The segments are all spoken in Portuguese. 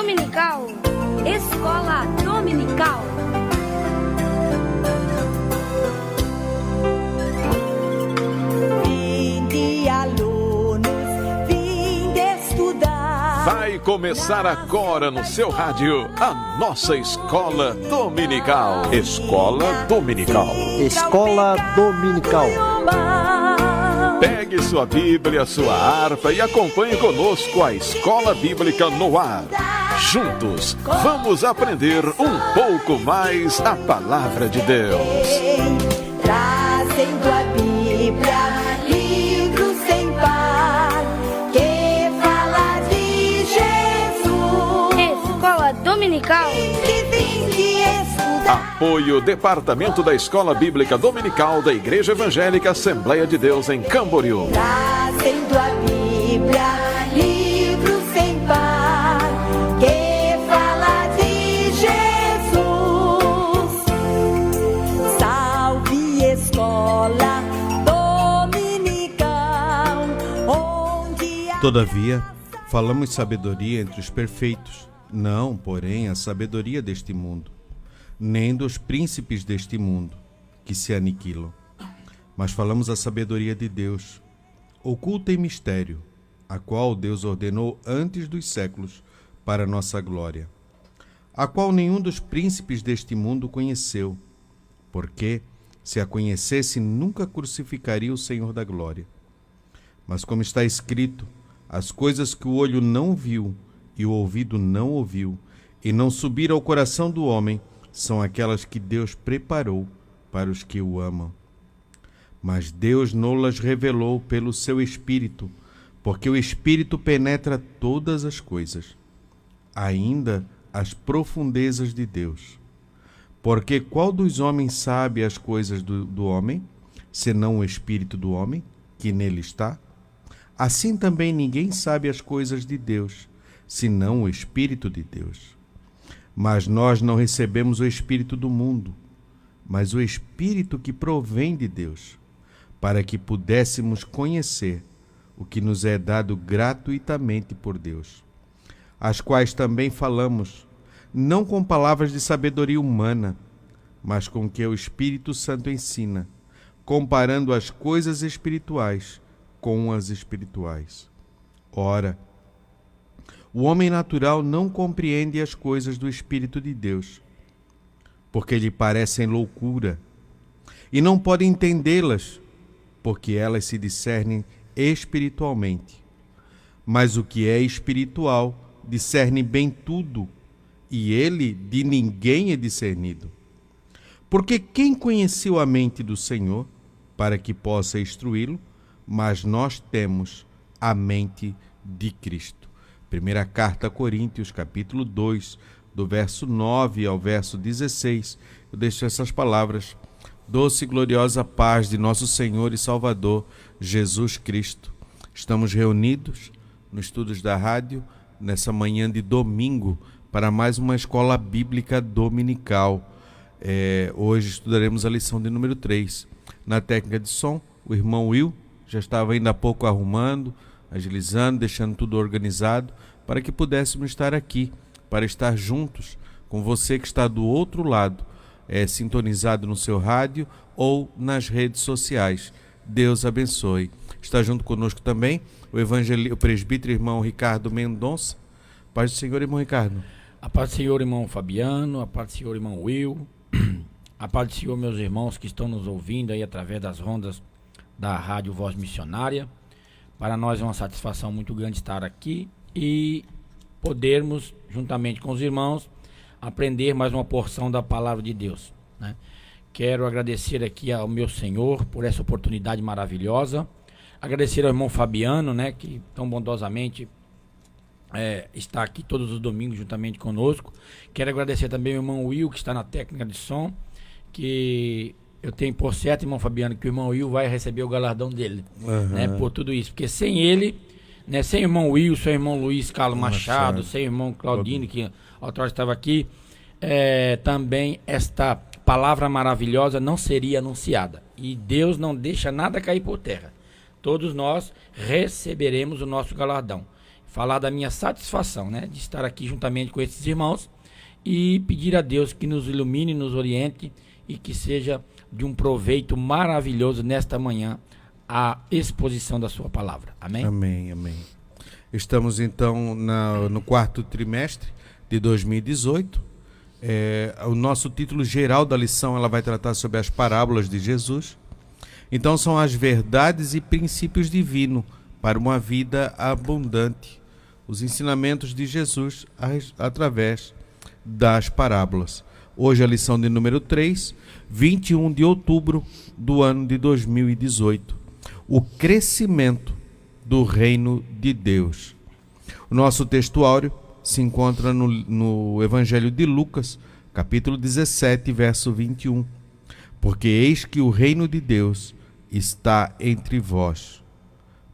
dominical. Escola dominical. Vinde, alunos, vinde estudar. Vai começar agora no seu rádio a nossa Escola Dominical. Escola Dominical. Escola Dominical. Pegue sua Bíblia, sua harpa e acompanhe conosco a Escola Bíblica no ar. Juntos, vamos aprender um pouco mais a Palavra de Deus. Trazendo a Bíblia, livro sem par, que fala de Jesus. Escola dominical. Vinde estudar. Apoio Departamento da Escola Bíblica Dominical da Igreja Evangélica Assembleia de Deus em Camboriú. Trazendo a Bíblia, livro sem par, que fala de Jesus. Salve Escola Dominical, onde a... Todavia, falamos sabedoria entre os perfeitos, não, porém, a sabedoria deste mundo, nem dos príncipes deste mundo, que se aniquilam. Mas falamos a sabedoria de Deus, oculta em mistério, a qual Deus ordenou antes dos séculos para nossa glória, a qual nenhum dos príncipes deste mundo conheceu, porque, se a conhecesse, nunca crucificaria o Senhor da glória. Mas como está escrito, as coisas que o olho não viu e o ouvido não ouviu, e não subiram ao coração do homem, são aquelas que Deus preparou para os que o amam. Mas Deus não-las revelou pelo seu Espírito, porque o Espírito penetra todas as coisas, ainda as profundezas de Deus. Porque qual dos homens sabe as coisas do homem, senão o Espírito do homem, que nele está? Assim também ninguém sabe as coisas de Deus, senão o Espírito de Deus. Mas nós não recebemos o Espírito do mundo, mas o Espírito que provém de Deus, para que pudéssemos conhecer o que nos é dado gratuitamente por Deus, as quais também falamos, não com palavras de sabedoria humana, mas com que o Espírito Santo ensina, comparando as coisas espirituais com as espirituais. Ora, o homem natural não compreende as coisas do Espírito de Deus, porque lhe parecem loucura, e não pode entendê-las, porque elas se discernem espiritualmente. Mas o que é espiritual discerne bem tudo, e ele de ninguém é discernido. Porque quem conheceu a mente do Senhor, para que possa instruí-lo? Mas nós temos a mente de Cristo. Primeira carta a Coríntios, capítulo 2, do verso 9 ao verso 16. Eu deixo essas palavras. Doce e gloriosa paz de nosso Senhor e Salvador, Jesus Cristo. Estamos reunidos nos estudos da rádio, nessa manhã de domingo, para mais uma escola bíblica dominical. Hoje estudaremos a lição de número 3. Na técnica de som, o irmão Will já estava ainda há pouco arrumando, agilizando, deixando tudo organizado, para que pudéssemos estar aqui, para estar juntos com você que está do outro lado, sintonizado no seu rádio ou nas redes sociais. Deus abençoe. Está junto conosco também o presbítero irmão Ricardo Mendonça. Paz do Senhor, irmão Ricardo. A paz do Senhor, irmão Fabiano, a paz do Senhor, irmão Will, a paz do Senhor, meus irmãos que estão nos ouvindo aí através das ondas da Rádio Voz Missionária. Para nós é uma satisfação muito grande estar aqui e podermos, juntamente com os irmãos, aprender mais uma porção da Palavra de Deus, né? Quero agradecer aqui ao meu Senhor por essa oportunidade maravilhosa, agradecer ao irmão Fabiano, né, que tão bondosamente está aqui todos os domingos juntamente conosco. Quero agradecer também ao irmão Will, que está na técnica de som, que eu tenho por certo, irmão Fabiano, que o irmão Will vai receber o galardão dele, né, por tudo isso, porque sem ele, né, sem o irmão Will, sem o irmão Luiz Carlos Machado, sem o irmão Claudino, que outra hora estava aqui, também esta palavra maravilhosa não seria anunciada. E Deus não deixa nada cair por terra. Todos nós receberemos o nosso galardão. falar da minha satisfação, né, de estar aqui juntamente com esses irmãos e pedir a Deus que nos ilumine, nos oriente e que seja de um proveito maravilhoso nesta manhã a exposição da sua palavra. Amém? Amém, amém. Estamos então no quarto trimestre de 2018. O nosso título geral da lição ela vai tratar sobre as parábolas de Jesus. Então são as verdades e princípios divinos para uma vida abundante. Os ensinamentos de Jesus através das parábolas. Hoje a lição de número 3, 21 de outubro do ano de 2018. O crescimento do reino de Deus. O nosso textuário se encontra no Evangelho de Lucas, capítulo 17, verso 21. Porque eis que o reino de Deus está entre vós.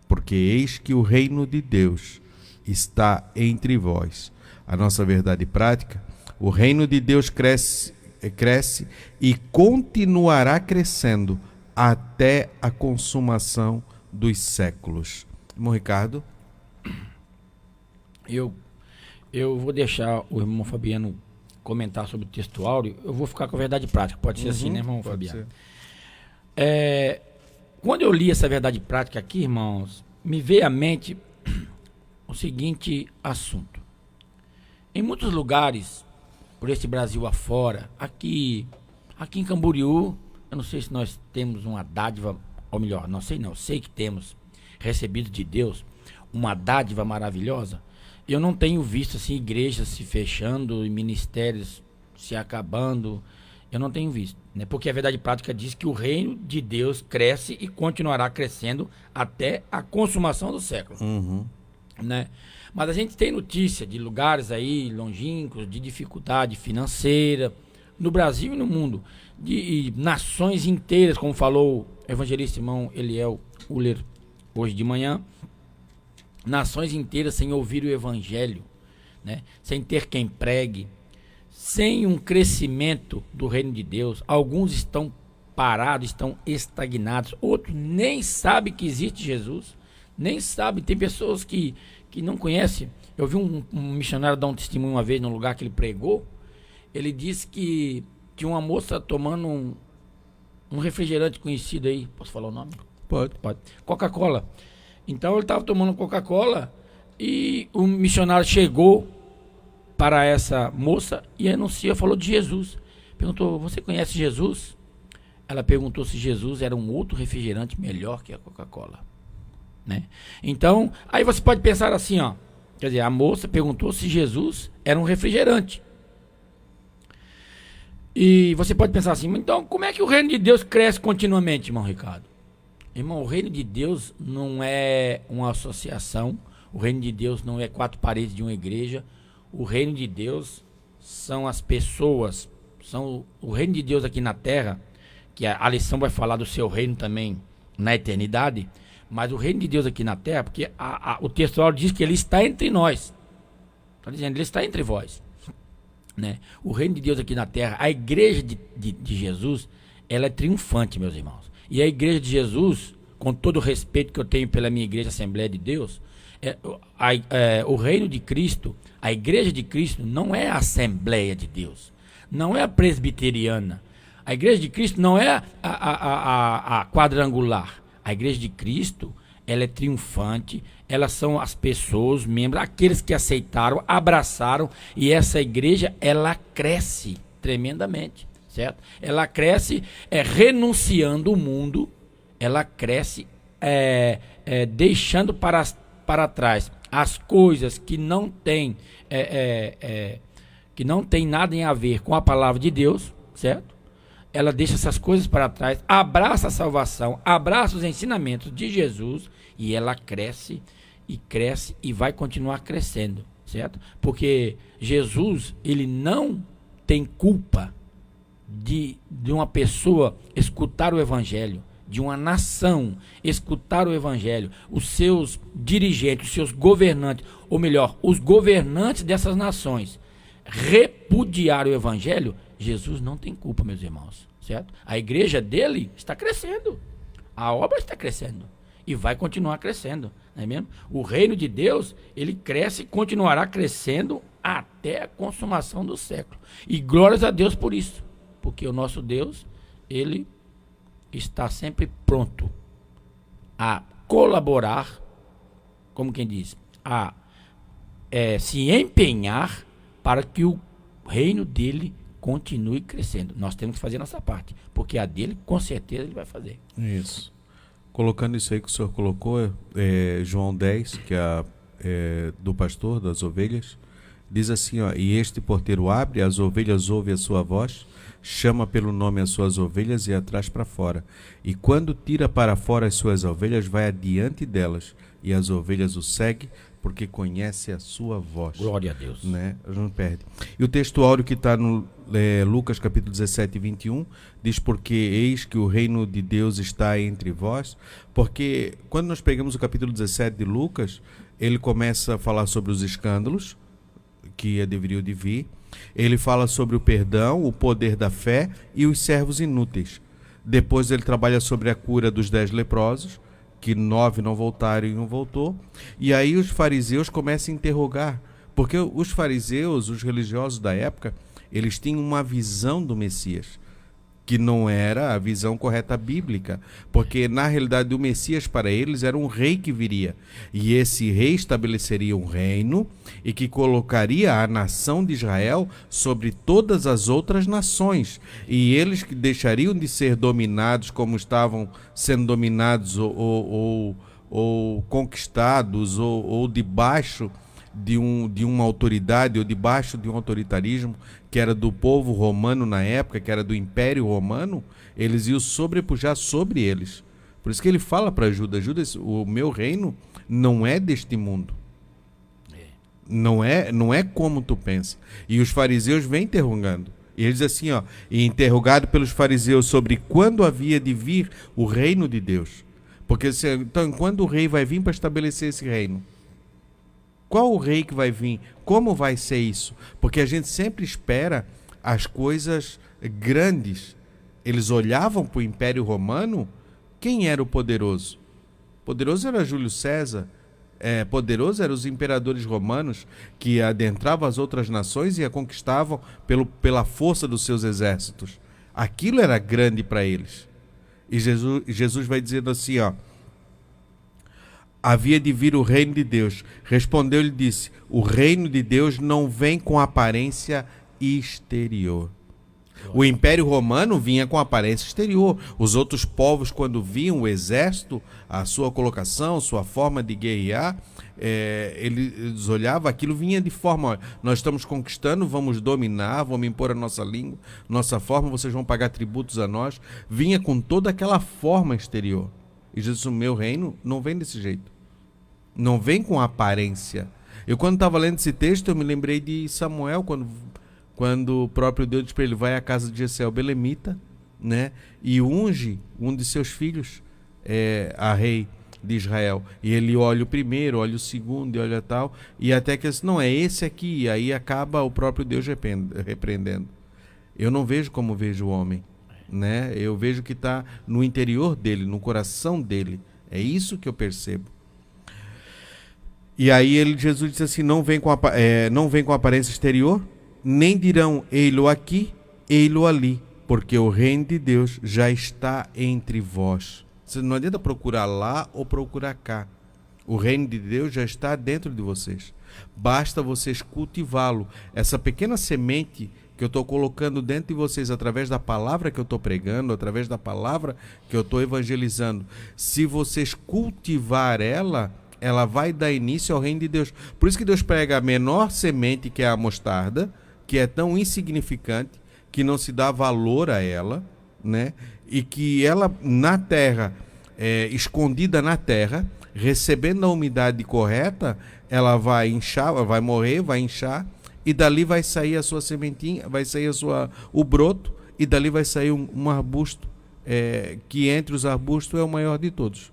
Porque eis que o reino de Deus está entre vós. A nossa verdade prática, o reino de Deus cresce e continuará crescendo até a consumação dos séculos. Irmão Ricardo? Eu vou deixar o irmão Fabiano comentar sobre o textuário. Eu vou ficar com a verdade prática. Pode ser assim, né, irmão Fabiano? Quando eu li essa verdade prática aqui, irmãos, me veio à mente o seguinte assunto. Em muitos lugares, por esse Brasil afora, aqui em Camboriú, eu não sei se nós temos uma dádiva, ou melhor, sei que temos recebido de Deus uma dádiva maravilhosa. Eu não tenho visto assim igrejas se fechando e ministérios se acabando. Eu não tenho visto, né? Porque a verdade prática diz que o reino de Deus cresce e continuará crescendo até a consumação do século. Né? Mas a gente tem notícia de lugares aí longínquos, de dificuldade financeira, no Brasil e no mundo, de nações inteiras, como falou o evangelista irmão Eliel Uller hoje de manhã, nações inteiras sem ouvir o evangelho, né? Sem ter quem pregue, sem um crescimento do reino de Deus. Alguns estão parados, estão estagnados, outros nem sabem que existe Jesus, nem sabem. Tem pessoas que não conhecem. Eu vi um missionário dar um testemunho uma vez num lugar que ele pregou. Ele disse que tinha uma moça tomando um refrigerante conhecido aí. Posso falar o nome? Pode. Coca-Cola. Então ele estava tomando Coca-Cola e o missionário chegou para essa moça e falou de Jesus. Perguntou: você conhece Jesus? Ela perguntou se Jesus era um outro refrigerante melhor que a Coca-Cola, né? Então, aí você pode pensar assim, ó. Quer dizer, a moça perguntou se Jesus era um refrigerante. E você pode pensar assim, então como é que o reino de Deus cresce continuamente, irmão Ricardo? Irmão, o reino de Deus não é uma associação, o reino de Deus não é 4 paredes de uma igreja, o reino de Deus são as pessoas, são o reino de Deus aqui na terra, que a lição vai falar do seu reino também na eternidade, mas o reino de Deus aqui na terra, porque o textual diz que ele está entre nós, está dizendo, ele está entre vós, né? O reino de Deus aqui na terra, a igreja de Jesus, ela é triunfante, meus irmãos. E a igreja de Jesus, com todo o respeito que eu tenho pela minha igreja Assembleia de Deus, o reino de Cristo, a igreja de Cristo não é a Assembleia de Deus, não é a presbiteriana. A igreja de Cristo não é a quadrangular. A igreja de Cristo, ela é triunfante, elas são as pessoas, membros, aqueles que aceitaram, abraçaram, e essa igreja, ela cresce tremendamente. Certo? Ela cresce renunciando o mundo, ela cresce deixando para trás as coisas que não tem nada a ver com a palavra de Deus, certo? Ela deixa essas coisas para trás, abraça a salvação, abraça os ensinamentos de Jesus e ela cresce e vai continuar crescendo, certo? Porque Jesus, ele não tem culpa de uma pessoa escutar o evangelho, de uma nação escutar o evangelho, os seus dirigentes, os seus governantes, ou melhor, os governantes dessas nações repudiar o evangelho. Jesus não tem culpa, meus irmãos, certo? A igreja dele está crescendo, a obra está crescendo e vai continuar crescendo não é mesmo? O reino de Deus, ele cresce e continuará crescendo até a consumação do século. E glórias a Deus por isso, porque o nosso Deus, ele está sempre pronto a colaborar, como quem diz, a se empenhar para que o reino dele continue crescendo. Nós temos que fazer a nossa parte, porque a dele, com certeza, ele vai fazer. Isso. Colocando isso aí que o senhor colocou, João 10, que é do pastor das ovelhas, diz assim, ó: e este porteiro abre, as ovelhas ouvem a sua voz, chama pelo nome as suas ovelhas e as traz para fora. E quando tira para fora as suas ovelhas, vai adiante delas, e as ovelhas o seguem, porque conhece a sua voz. Glória a Deus. Né? Não perde. E o texto áureo que está no Lucas capítulo 17, 21, diz: porque eis que o reino de Deus está entre vós. Porque quando nós pegamos o capítulo 17 de Lucas, ele começa a falar sobre os escândalos que deveriam de vir. Ele fala sobre o perdão, o poder da fé e os servos inúteis. Depois ele trabalha sobre a cura dos 10 leprosos, que 9 não voltaram e um voltou. E aí os fariseus começam a interrogar, porque os fariseus, os religiosos da época, eles tinham uma visão do Messias, que não era a visão correta bíblica, porque na realidade o Messias para eles era um rei que viria, e esse rei estabeleceria um reino e que colocaria a nação de Israel sobre todas as outras nações, e eles que deixariam de ser dominados como estavam sendo dominados ou conquistados ou debaixo de uma autoridade ou debaixo de um autoritarismo que era do povo romano na época, que era do Império Romano. Eles iam sobrepujar sobre eles. Por isso que ele fala para Judas: o meu reino não é deste mundo. Não é como tu pensa. E os fariseus vêm interrogando. E eles assim, ó: e interrogado pelos fariseus sobre quando havia de vir o reino de Deus. Porque então, quando o rei vai vir para estabelecer esse reino? Qual o rei que vai vir? Como vai ser isso? Porque a gente sempre espera as coisas grandes. Eles olhavam para o Império Romano. Quem era o poderoso? Poderoso era Júlio César. Poderoso eram os imperadores romanos, que adentravam as outras nações e a conquistavam pela força dos seus exércitos. Aquilo era grande para eles. E Jesus vai dizendo assim, ó: havia de vir o reino de Deus. Respondeu-lhe e disse: o reino de Deus não vem com aparência exterior. O Império Romano vinha com aparência exterior. Os outros povos, quando viam o exército, a sua colocação, sua forma de guerrear, eles olhavam, aquilo vinha de forma: olha, nós estamos conquistando, vamos dominar, vamos impor a nossa língua, nossa forma, vocês vão pagar tributos a nós. Vinha com toda aquela forma exterior. E Jesus: o meu reino não vem desse jeito. Não vem com aparência. Eu, quando estava lendo esse texto, eu me lembrei de Samuel, quando o próprio Deus diz para ele: vai à casa de Jessé, o belemita, né, e unge um de seus filhos a rei de Israel. E ele olha o primeiro, olha o segundo e olha tal, e até que ele diz: não, é esse aqui. E aí acaba o próprio Deus repreendendo. Eu não vejo como vejo o homem, né? Eu vejo que está no interior dele, no coração dele. É isso que eu percebo. E aí Jesus disse assim: não vem com aparência exterior, nem dirão ei-lo aqui, ei-lo ali, porque o reino de Deus já está entre vós. Você não adianta procurar lá ou procurar cá. O reino de Deus já está dentro de vocês. Basta vocês cultivá-lo. Essa pequena semente que eu estou colocando dentro de vocês através da palavra que eu estou pregando, através da palavra que eu estou evangelizando. Se vocês cultivar ela vai dar início ao reino de Deus. Por isso que Deus pega a menor semente, que é a mostarda, que é tão insignificante, que não se dá valor a ela, né? E que ela na terra, escondida na terra, recebendo a umidade correta, ela vai inchar, vai morrer, vai inchar, e dali vai sair a sua sementinha, vai sair o broto, e dali vai sair um arbusto, que entre os arbustos é o maior de todos.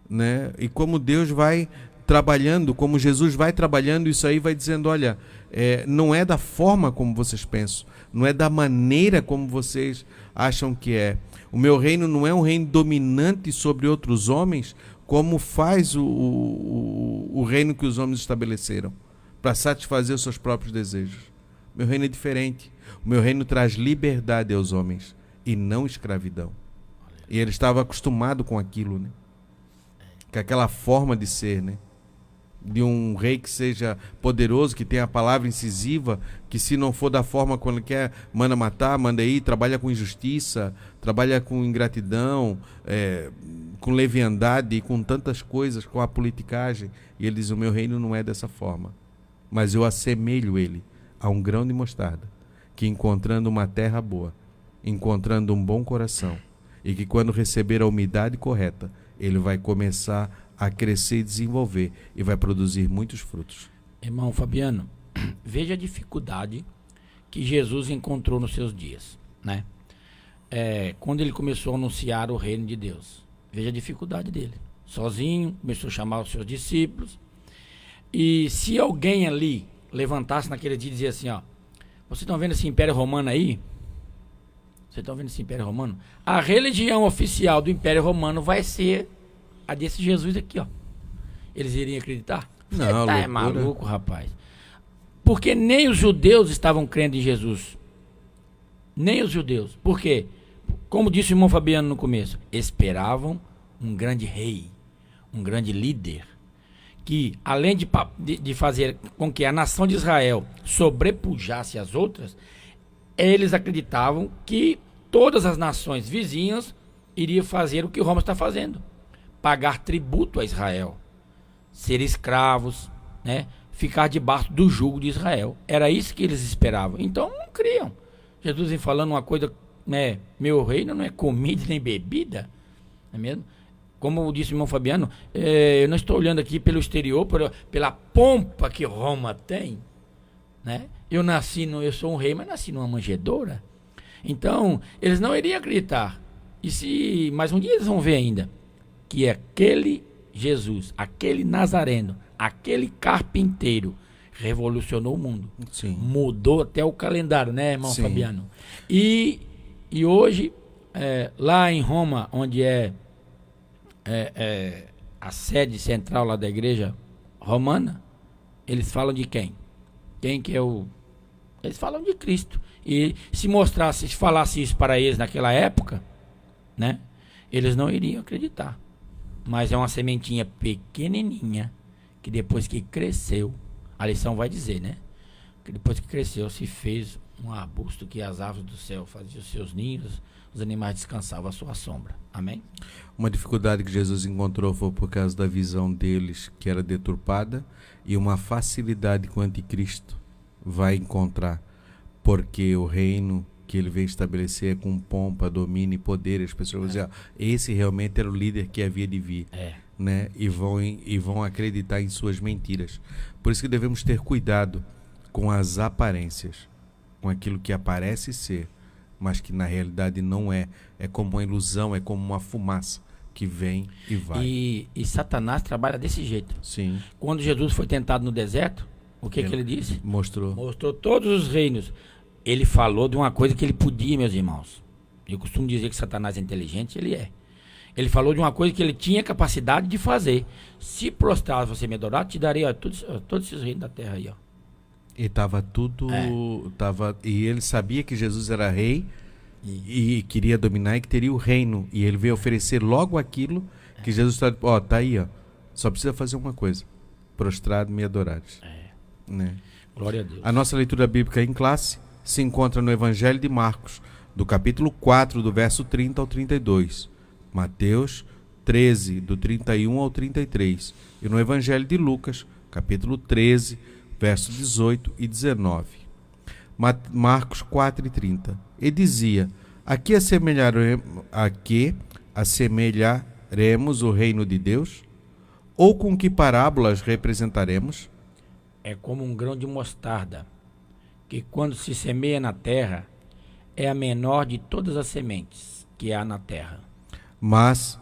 Né? E como Deus vai trabalhando, como Jesus vai trabalhando isso aí, vai dizendo: olha, não é da forma como vocês pensam, não é da maneira como vocês acham que é. O meu reino não é um reino dominante sobre outros homens, como faz o reino que os homens estabeleceram, para satisfazer os seus próprios desejos. Meu reino é diferente. O meu reino traz liberdade aos homens e não escravidão. E ele estava acostumado com aquilo, né? Com aquela forma de ser, né? De um rei que seja poderoso, que tenha a palavra incisiva, que se não for da forma como ele quer, manda matar, manda ir, trabalha com injustiça, trabalha com ingratidão, com leviandade, com tantas coisas, com a politicagem. E ele diz, o meu reino não é dessa forma, mas eu assemelho ele a um grão de mostarda, que encontrando uma terra boa, encontrando um bom coração, e que quando receber a umidade correta, ele vai começar a crescer e desenvolver e vai produzir muitos frutos. Irmão Fabiano, veja a dificuldade que Jesus encontrou nos seus dias, né? Quando ele começou a anunciar o reino de Deus, veja a dificuldade dele. Sozinho, começou a chamar os seus discípulos. E se alguém ali levantasse naquele dia e dizia assim, ó, vocês estão vendo esse Império Romano aí? Vocês estão vendo esse Império Romano? A religião oficial do Império Romano vai ser a desse Jesus aqui, ó. Eles iriam acreditar? Não, É maluco, rapaz. Porque nem os judeus estavam crendo em Jesus. Nem os judeus. Por quê? Como disse o irmão Fabiano no começo, esperavam um grande rei, um grande líder, que além de fazer com que a nação de Israel sobrepujasse as outras, eles acreditavam que todas as nações vizinhas iriam fazer o que Roma está fazendo. Pagar tributo a Israel, ser escravos, né? Ficar debaixo do jugo de Israel. Era isso que eles esperavam. Então não criam. Jesus vem falando uma coisa, né? Meu reino não é comida nem bebida, não é mesmo? Como disse o irmão Fabiano, eu não estou olhando aqui pelo exterior, pela pompa que Roma tem, né? Eu sou um rei, mas nasci numa manjedoura. Então eles não iriam acreditar. Mas um dia eles vão ver ainda que aquele Jesus, aquele Nazareno, aquele carpinteiro revolucionou o mundo. Sim. Mudou até o calendário, né, irmão Sim. Fabiano? E hoje, lá em Roma, onde é a sede central lá da igreja romana, eles falam de quem? Quem que é o... Eles falam de Cristo. E se falasse isso para eles naquela época, né, eles não iriam acreditar. Mas é uma sementinha pequenininha que depois que cresceu, a lição vai dizer, né? Que depois que cresceu se fez um arbusto que as aves do céu faziam os seus ninhos, os animais descansavam à sua sombra. Amém? Uma dificuldade que Jesus encontrou foi por causa da visão deles, que era deturpada, e uma facilidade que o anticristo vai encontrar, porque o reino que ele veio estabelecer é com pompa, domínio e poder. As pessoas vão dizer, esse realmente era o líder que havia de vir, né? E vão acreditar em suas mentiras. Por isso que devemos ter cuidado com as aparências, com aquilo que aparece ser, mas que na realidade não é. É como uma ilusão, é como uma fumaça que vem e vai. E Satanás trabalha desse jeito. Sim. Quando Jesus foi tentado no deserto, o que ele disse? Mostrou todos os reinos. Ele falou de uma coisa que ele podia, meus irmãos. Eu costumo dizer que Satanás é inteligente, ele é. Ele falou de uma coisa que ele tinha capacidade de fazer. Se prostrar você me adorar, te darei todos esses reinos da terra aí, ó. E estava tudo... E ele sabia que Jesus era rei e queria dominar e que teria o reino. E ele veio oferecer logo aquilo que Jesus está... tá aí, ó. Só precisa fazer uma coisa. Prostrado me adorares. Né? Glória a Deus. A nossa leitura bíblica em classe se encontra no Evangelho de Marcos, do capítulo 4, do verso 30 ao 32. Mateus 13, do 31 ao 33. E no Evangelho de Lucas, capítulo 13, verso 18 e 19. Marcos 4 e 30. E dizia, a que assemelharemos o reino de Deus? Ou com que parábolas representaremos? É como um grão de mostarda, que quando se semeia na terra, é a menor de todas as sementes que há na terra. Mas,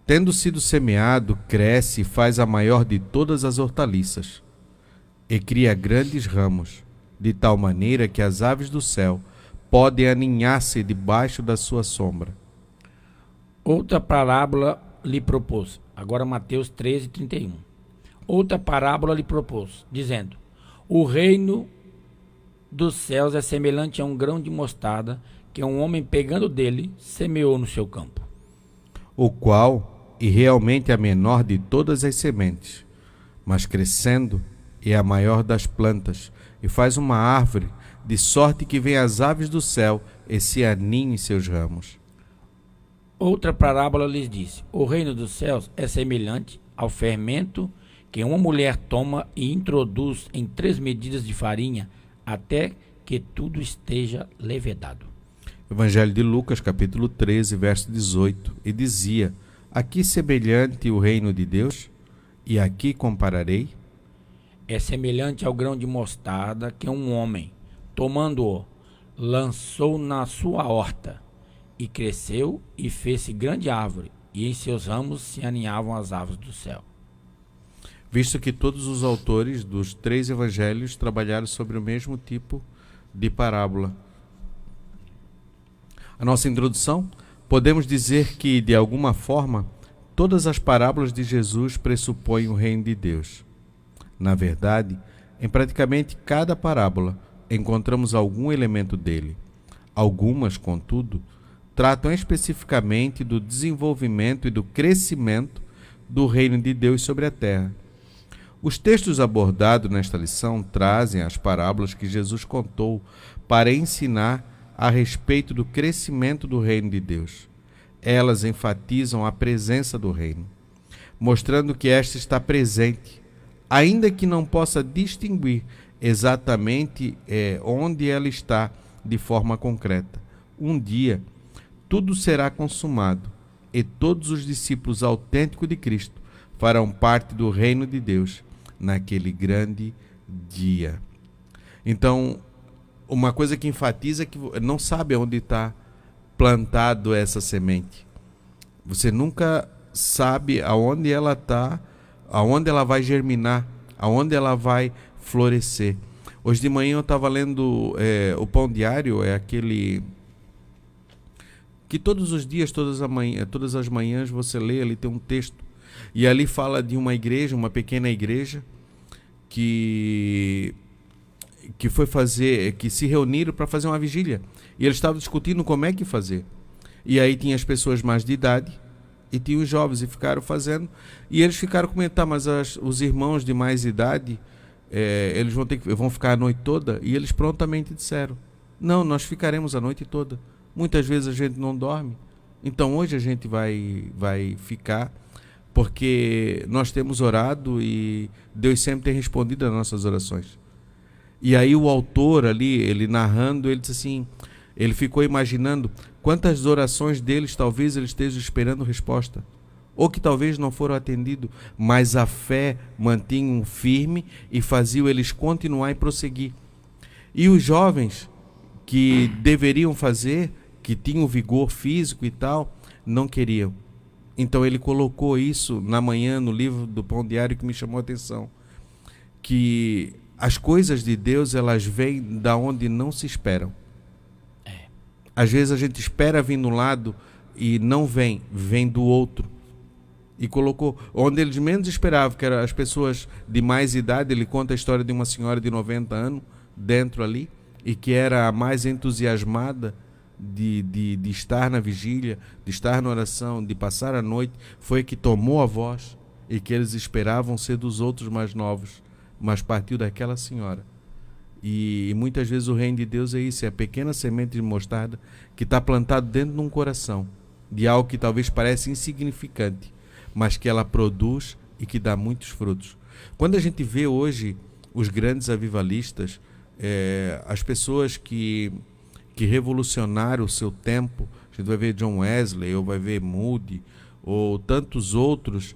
tendo sido semeado, cresce e faz a maior de todas as hortaliças, e cria grandes ramos, de tal maneira que as aves do céu podem aninhar-se debaixo da sua sombra. Outra parábola lhe propôs. Agora Mateus 13, 31. Outra parábola lhe propôs, dizendo: o reino dos céus é semelhante a um grão de mostarda que um homem, pegando dele, semeou no seu campo. O qual, e realmente a menor de todas as sementes, mas crescendo, é a maior das plantas, e faz uma árvore, de sorte que vêm as aves do céu e se aninham em seus ramos. Outra parábola lhes disse: o reino dos céus é semelhante ao fermento que uma mulher toma e introduz em 3 medidas de farinha, até que tudo esteja levedado. Evangelho de Lucas, capítulo 13, verso 18, e dizia: aqui semelhante o reino de Deus, e aqui compararei? É semelhante ao grão de mostarda que um homem, tomando-o, lançou na sua horta, e cresceu e fez-se grande árvore, e em seus ramos se aninhavam as aves do céu. Visto que todos os autores dos 3 evangelhos trabalharam sobre o mesmo tipo de parábola. A nossa introdução, podemos dizer que, de alguma forma, todas as parábolas de Jesus pressupõem o reino de Deus. Na verdade, em praticamente cada parábola, encontramos algum elemento dele. Algumas, contudo, tratam especificamente do desenvolvimento e do crescimento do reino de Deus sobre a terra. Os textos abordados nesta lição trazem as parábolas que Jesus contou para ensinar a respeito do crescimento do reino de Deus. Elas enfatizam a presença do reino, mostrando que esta está presente, ainda que não possa distinguir exatamente onde ela está de forma concreta. Um dia, tudo será consumado e todos os discípulos autênticos de Cristo farão parte do reino de Deus naquele grande dia. Então, uma coisa que enfatiza é que não sabe onde está plantado essa semente. Você nunca sabe aonde ela está, aonde ela vai germinar, aonde ela vai florescer. Hoje de manhã eu estava lendo o Pão Diário, é aquele que todos os dias, todas as manhãs você lê, ali tem um texto, e ali fala de uma igreja, uma pequena igreja, que se reuniram para fazer uma vigília, e eles estavam discutindo como é que fazer. E aí tinha as pessoas mais de idade e tinha os jovens, e ficaram fazendo, e eles ficaram comentando: mas os irmãos de mais idade, eles vão ficar a noite toda? E eles prontamente disseram: não, nós ficaremos a noite toda. Muitas vezes a gente não dorme, então hoje a gente vai ficar, porque nós temos orado e Deus sempre tem respondido às nossas orações. E aí o autor ali, ele narrando, ele disse assim, ele ficou imaginando quantas orações deles talvez eles estejam esperando resposta, ou que talvez não foram atendidos, mas a fé mantinha firme e fazia eles continuar e prosseguir. E os jovens que deveriam fazer, que tinham vigor físico e tal, não queriam. Então ele colocou isso na manhã no livro do Pão Diário, que me chamou a atenção, que as coisas de Deus, elas vêm da onde não se esperam. Às vezes a gente espera vir no lado e não vem do outro. E colocou onde eles menos esperavam, que eram as pessoas de mais idade. Ele conta a história de uma senhora de 90 anos dentro ali, e que era a mais entusiasmada de estar na vigília, de estar na oração, de passar a noite. Foi que tomou a voz, e que eles esperavam ser dos outros mais novos, mas partiu daquela senhora. E muitas vezes o reino de Deus é isso, é a pequena semente de mostarda que está plantado dentro de um coração, de algo que talvez pareça insignificante, mas que ela produz e que dá muitos frutos. Quando a gente vê hoje os grandes avivalistas, as pessoas que revolucionaram o seu tempo, a gente vai ver John Wesley, ou vai ver Moody, ou tantos outros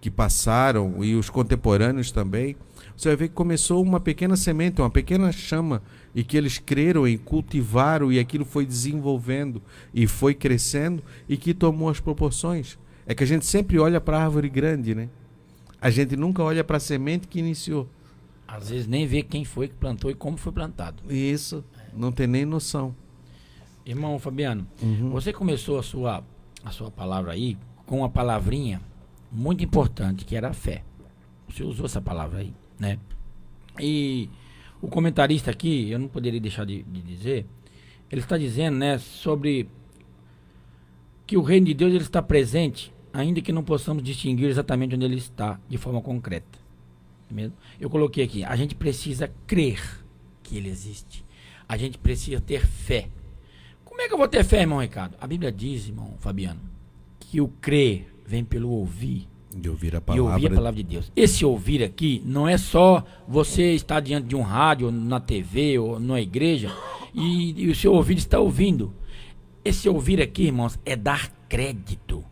que passaram, e os contemporâneos também. Você vai ver que começou uma pequena semente, uma pequena chama, e que eles creram e cultivaram, e aquilo foi desenvolvendo e foi crescendo, e que tomou as proporções. É que a gente sempre olha para a árvore grande, né? A gente nunca olha para a semente que iniciou. Às vezes nem vê quem foi que plantou e como foi plantado. Isso, não tem nem noção. Irmão Fabiano, você começou a sua palavra aí com uma palavrinha muito importante, que era a fé. Você usou essa palavra aí, né? E o comentarista aqui, eu não poderia deixar de dizer, ele está dizendo, né, sobre que o reino de Deus ele está presente, ainda que não possamos distinguir exatamente onde ele está, de forma concreta. Mesmo? Eu coloquei aqui, a gente precisa crer que ele existe. A gente precisa ter fé. Como é que eu vou ter fé, irmão Ricardo? A Bíblia diz, irmão Fabiano, que o crer vem pelo ouvir. E ouvir a E ouvir a palavra de Deus. Esse ouvir aqui não é só você estar diante de um rádio, ou na TV, ou na igreja, e o seu ouvido está ouvindo. Esse ouvir aqui, irmãos, é dar crédito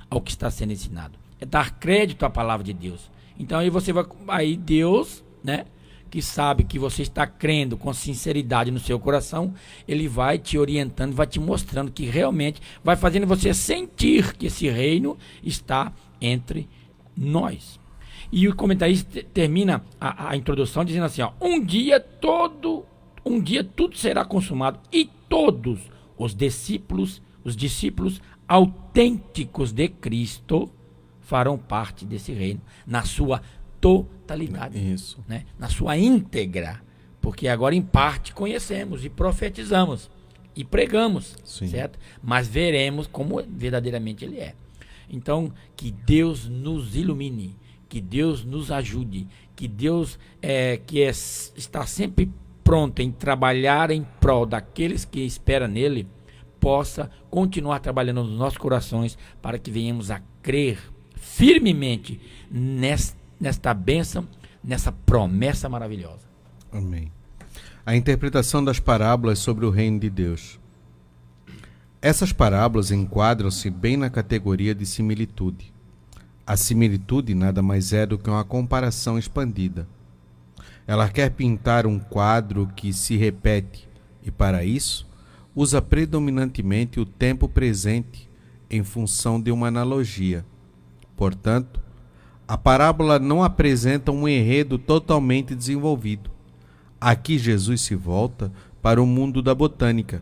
ao que está sendo ensinado. É dar crédito à palavra de Deus. Então aí você vai... Aí Deus, né, que sabe que você está crendo com sinceridade no seu coração, ele vai te orientando, vai te mostrando que realmente vai fazendo você sentir que esse reino está entre nós. E o comentarista termina a introdução dizendo assim, ó, um dia tudo será consumado e todos os discípulos autênticos de Cristo farão parte desse reino na sua totalidade. Isso. Né? Na sua íntegra. Porque agora em parte conhecemos e profetizamos e pregamos, Sim. certo? Mas veremos como verdadeiramente ele é. Então, que Deus nos ilumine, que Deus nos ajude, que Deus está sempre pronto em trabalhar em prol daqueles que esperam nele, possa continuar trabalhando nos nossos corações para que venhamos a crer firmemente nesta bênção, nessa promessa maravilhosa. Amém. A interpretação das parábolas sobre o reino de Deus. Essas parábolas enquadram-se bem na categoria de similitude. A similitude nada mais é do que uma comparação expandida. Ela quer pintar um quadro que se repete e, para isso, usa predominantemente o tempo presente em função de uma analogia. Portanto, a parábola não apresenta um enredo totalmente desenvolvido. Aqui Jesus se volta para o mundo da botânica.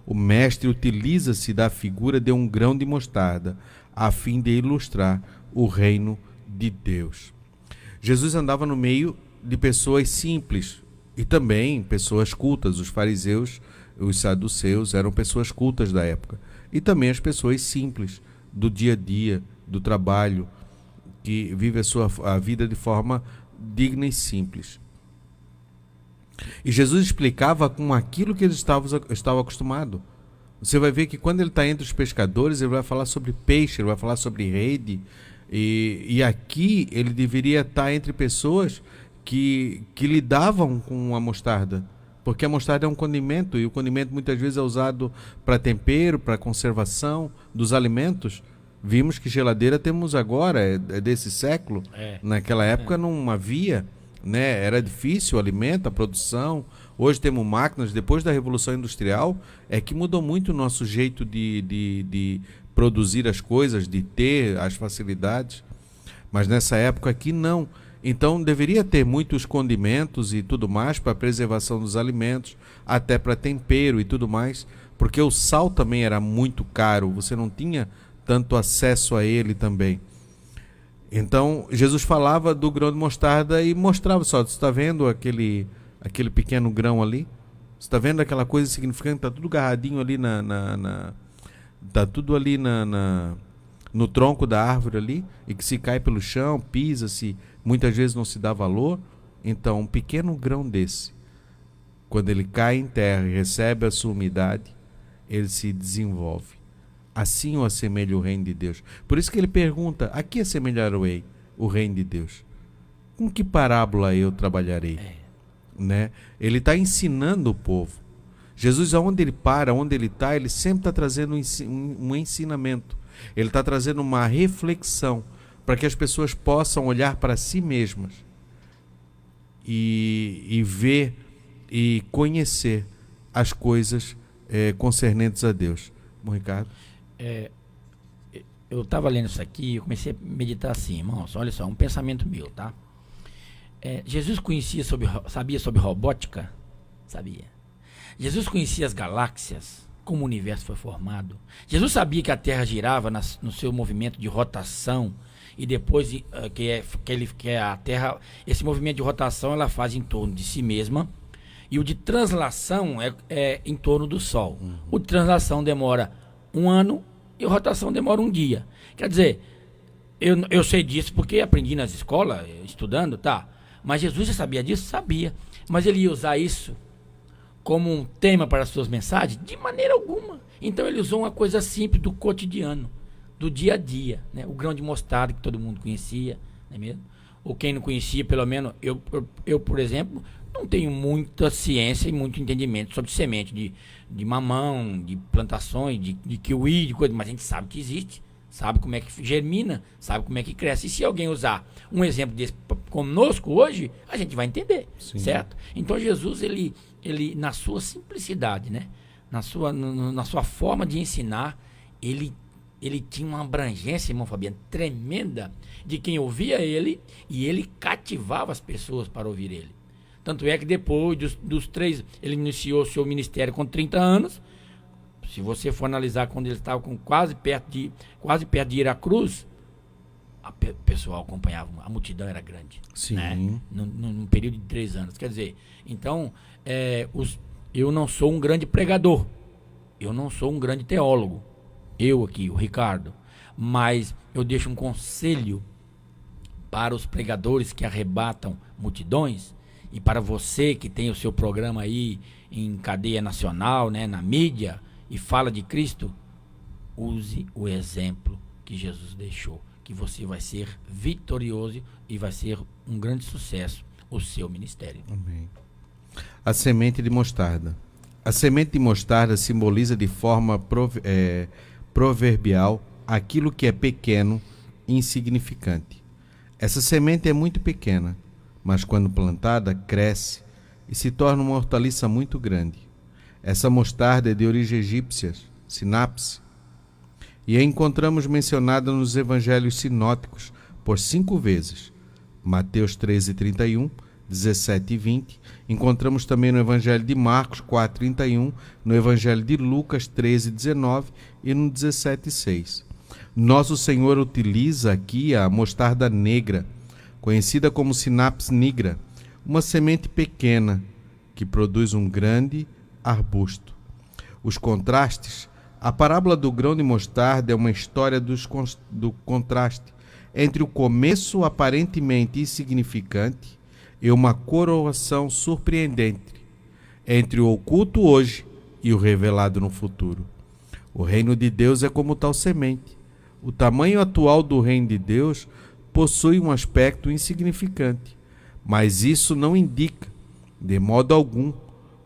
O mestre utiliza-se da figura de um grão de mostarda, a fim de ilustrar o reino de Deus. Jesus andava no meio de pessoas simples e também pessoas cultas. Os fariseus, os saduceus eram pessoas cultas da época. E também as pessoas simples, do dia a dia, do trabalho, que vivem a vida de forma digna e simples. E Jesus explicava com aquilo que eles estavam acostumados. Você vai ver que quando ele está entre os pescadores, ele vai falar sobre peixe, ele vai falar sobre rede. E aqui ele deveria estar entre pessoas que lidavam com a mostarda. Porque a mostarda é um condimento, e o condimento muitas vezes é usado para tempero, para conservação dos alimentos. Vimos que geladeira temos agora, é desse século. Naquela época não havia, né? Era difícil o alimento, a produção. Hoje temos máquinas. Depois da Revolução Industrial é que mudou muito o nosso jeito de produzir as coisas, de ter as facilidades. Mas nessa época aqui não. Então deveria ter muitos condimentos e tudo mais para preservação dos alimentos, até para tempero e tudo mais, porque o sal também era muito caro, você não tinha tanto acesso a ele também. Então Jesus falava do grão de mostarda e mostrava só, você está vendo aquele pequeno grão ali? Você está vendo aquela coisa insignificante? Está tudo agarradinho ali está tudo ali no tronco da árvore ali, e que se cai pelo chão, pisa-se, muitas vezes não se dá valor. Então um pequeno grão desse, quando ele cai em terra e recebe a sua umidade, ele se desenvolve. Assim o assemelha o reino de Deus. Por isso que ele pergunta, a que assemelharei o reino de Deus? Com que parábola eu trabalharei? Né? Ele está ensinando o povo. Jesus, aonde ele para, onde ele está, ele sempre está trazendo um ensinamento. Ele está trazendo uma reflexão para que as pessoas possam olhar para si mesmas e ver e conhecer as coisas concernentes a Deus. Bom, Ricardo? Eu estava lendo isso aqui e eu comecei a meditar assim, irmãos, olha só, um pensamento meu, tá? Jesus sabia sobre robótica? Sabia. Jesus conhecia as galáxias, como o universo foi formado. Jesus sabia que a Terra girava no seu movimento de rotação, e depois que a Terra, esse movimento de rotação ela faz em torno de si mesma, e o de translação é em torno do Sol. O de translação demora 1 ano e a rotação demora 1 dia. Quer dizer, eu sei disso porque aprendi nas escolas, estudando, tá? Mas Jesus já sabia disso? Sabia. Mas ele ia usar isso como um tema para as suas mensagens? De maneira alguma. Então ele usou uma coisa simples do cotidiano, do dia a dia, né? O grão de mostarda que todo mundo conhecia, não é mesmo? Ou quem não conhecia, pelo menos, eu por exemplo, não tenho muita ciência e muito entendimento sobre semente de mamão, de plantações, de kiwi, de coisa, mas a gente sabe que existe, sabe como é que germina, sabe como é que cresce. E se alguém usar um exemplo desse conosco hoje, a gente vai entender, Sim. certo? Então Jesus, ele na sua simplicidade, né? Na sua forma de ensinar, ele tinha uma abrangência, irmão Fabiano, tremenda de quem ouvia ele, e ele cativava as pessoas para ouvir ele. Tanto é que depois dos 3, ele iniciou seu ministério com 30 anos. Se você for analisar quando ele estava quase perto de ir à cruz, o pessoal acompanhava, a multidão era grande. Sim. Né? Num período de 3 anos. Quer dizer, então, eu não sou um grande pregador, eu não sou um grande teólogo, eu aqui, o Ricardo, mas eu deixo um conselho para os pregadores que arrebatam multidões, e para você que tem o seu programa aí em cadeia nacional, né, na mídia, e fala de Cristo, use o exemplo que Jesus deixou, que você vai ser vitorioso e vai ser um grande sucesso o seu ministério. Amém. A semente de mostarda. A semente de mostarda simboliza de forma proverbial aquilo que é pequeno e insignificante. Essa semente é muito pequena, mas quando plantada, cresce e se torna uma hortaliça muito grande. Essa mostarda é de origem egípcia, sinapse, e a encontramos mencionada nos evangelhos sinóticos por 5 vezes. Mateus 13:31, 17 e 20. Encontramos também no evangelho de Marcos 4:31, no evangelho de Lucas 13:19 e no 17:6. Nosso Senhor utiliza aqui a mostarda negra, conhecida como sinapse nigra, uma semente pequena que produz um grande arbusto. Os contrastes. A parábola do grão de mostarda é uma história do contraste entre o começo aparentemente insignificante e uma coroação surpreendente entre o oculto hoje e o revelado no futuro. O reino de Deus é como tal semente. O tamanho atual do reino de Deus possui um aspecto insignificante, mas isso não indica, de modo algum,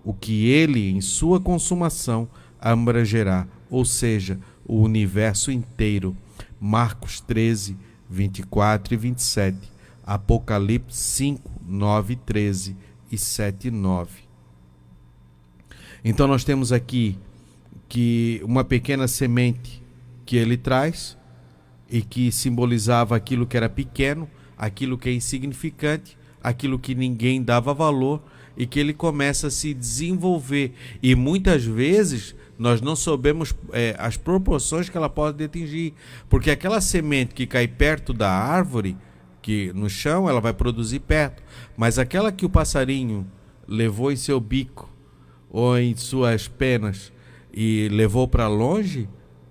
o que ele, em sua consumação, abrangerá, ou seja, o universo inteiro. Marcos 13, 24 e 27, Apocalipse 5, 9 e 13 e 7 e 9. Então nós temos aqui que uma pequena semente que ele traz e que simbolizava aquilo que era pequeno, aquilo que é insignificante, aquilo que ninguém dava valor, e que ele começa a se desenvolver. E muitas vezes nós não sabemos as proporções que ela pode atingir, porque aquela semente que cai perto da árvore, que no chão, ela vai produzir perto, mas aquela que o passarinho levou em seu bico ou em suas penas e levou para longe,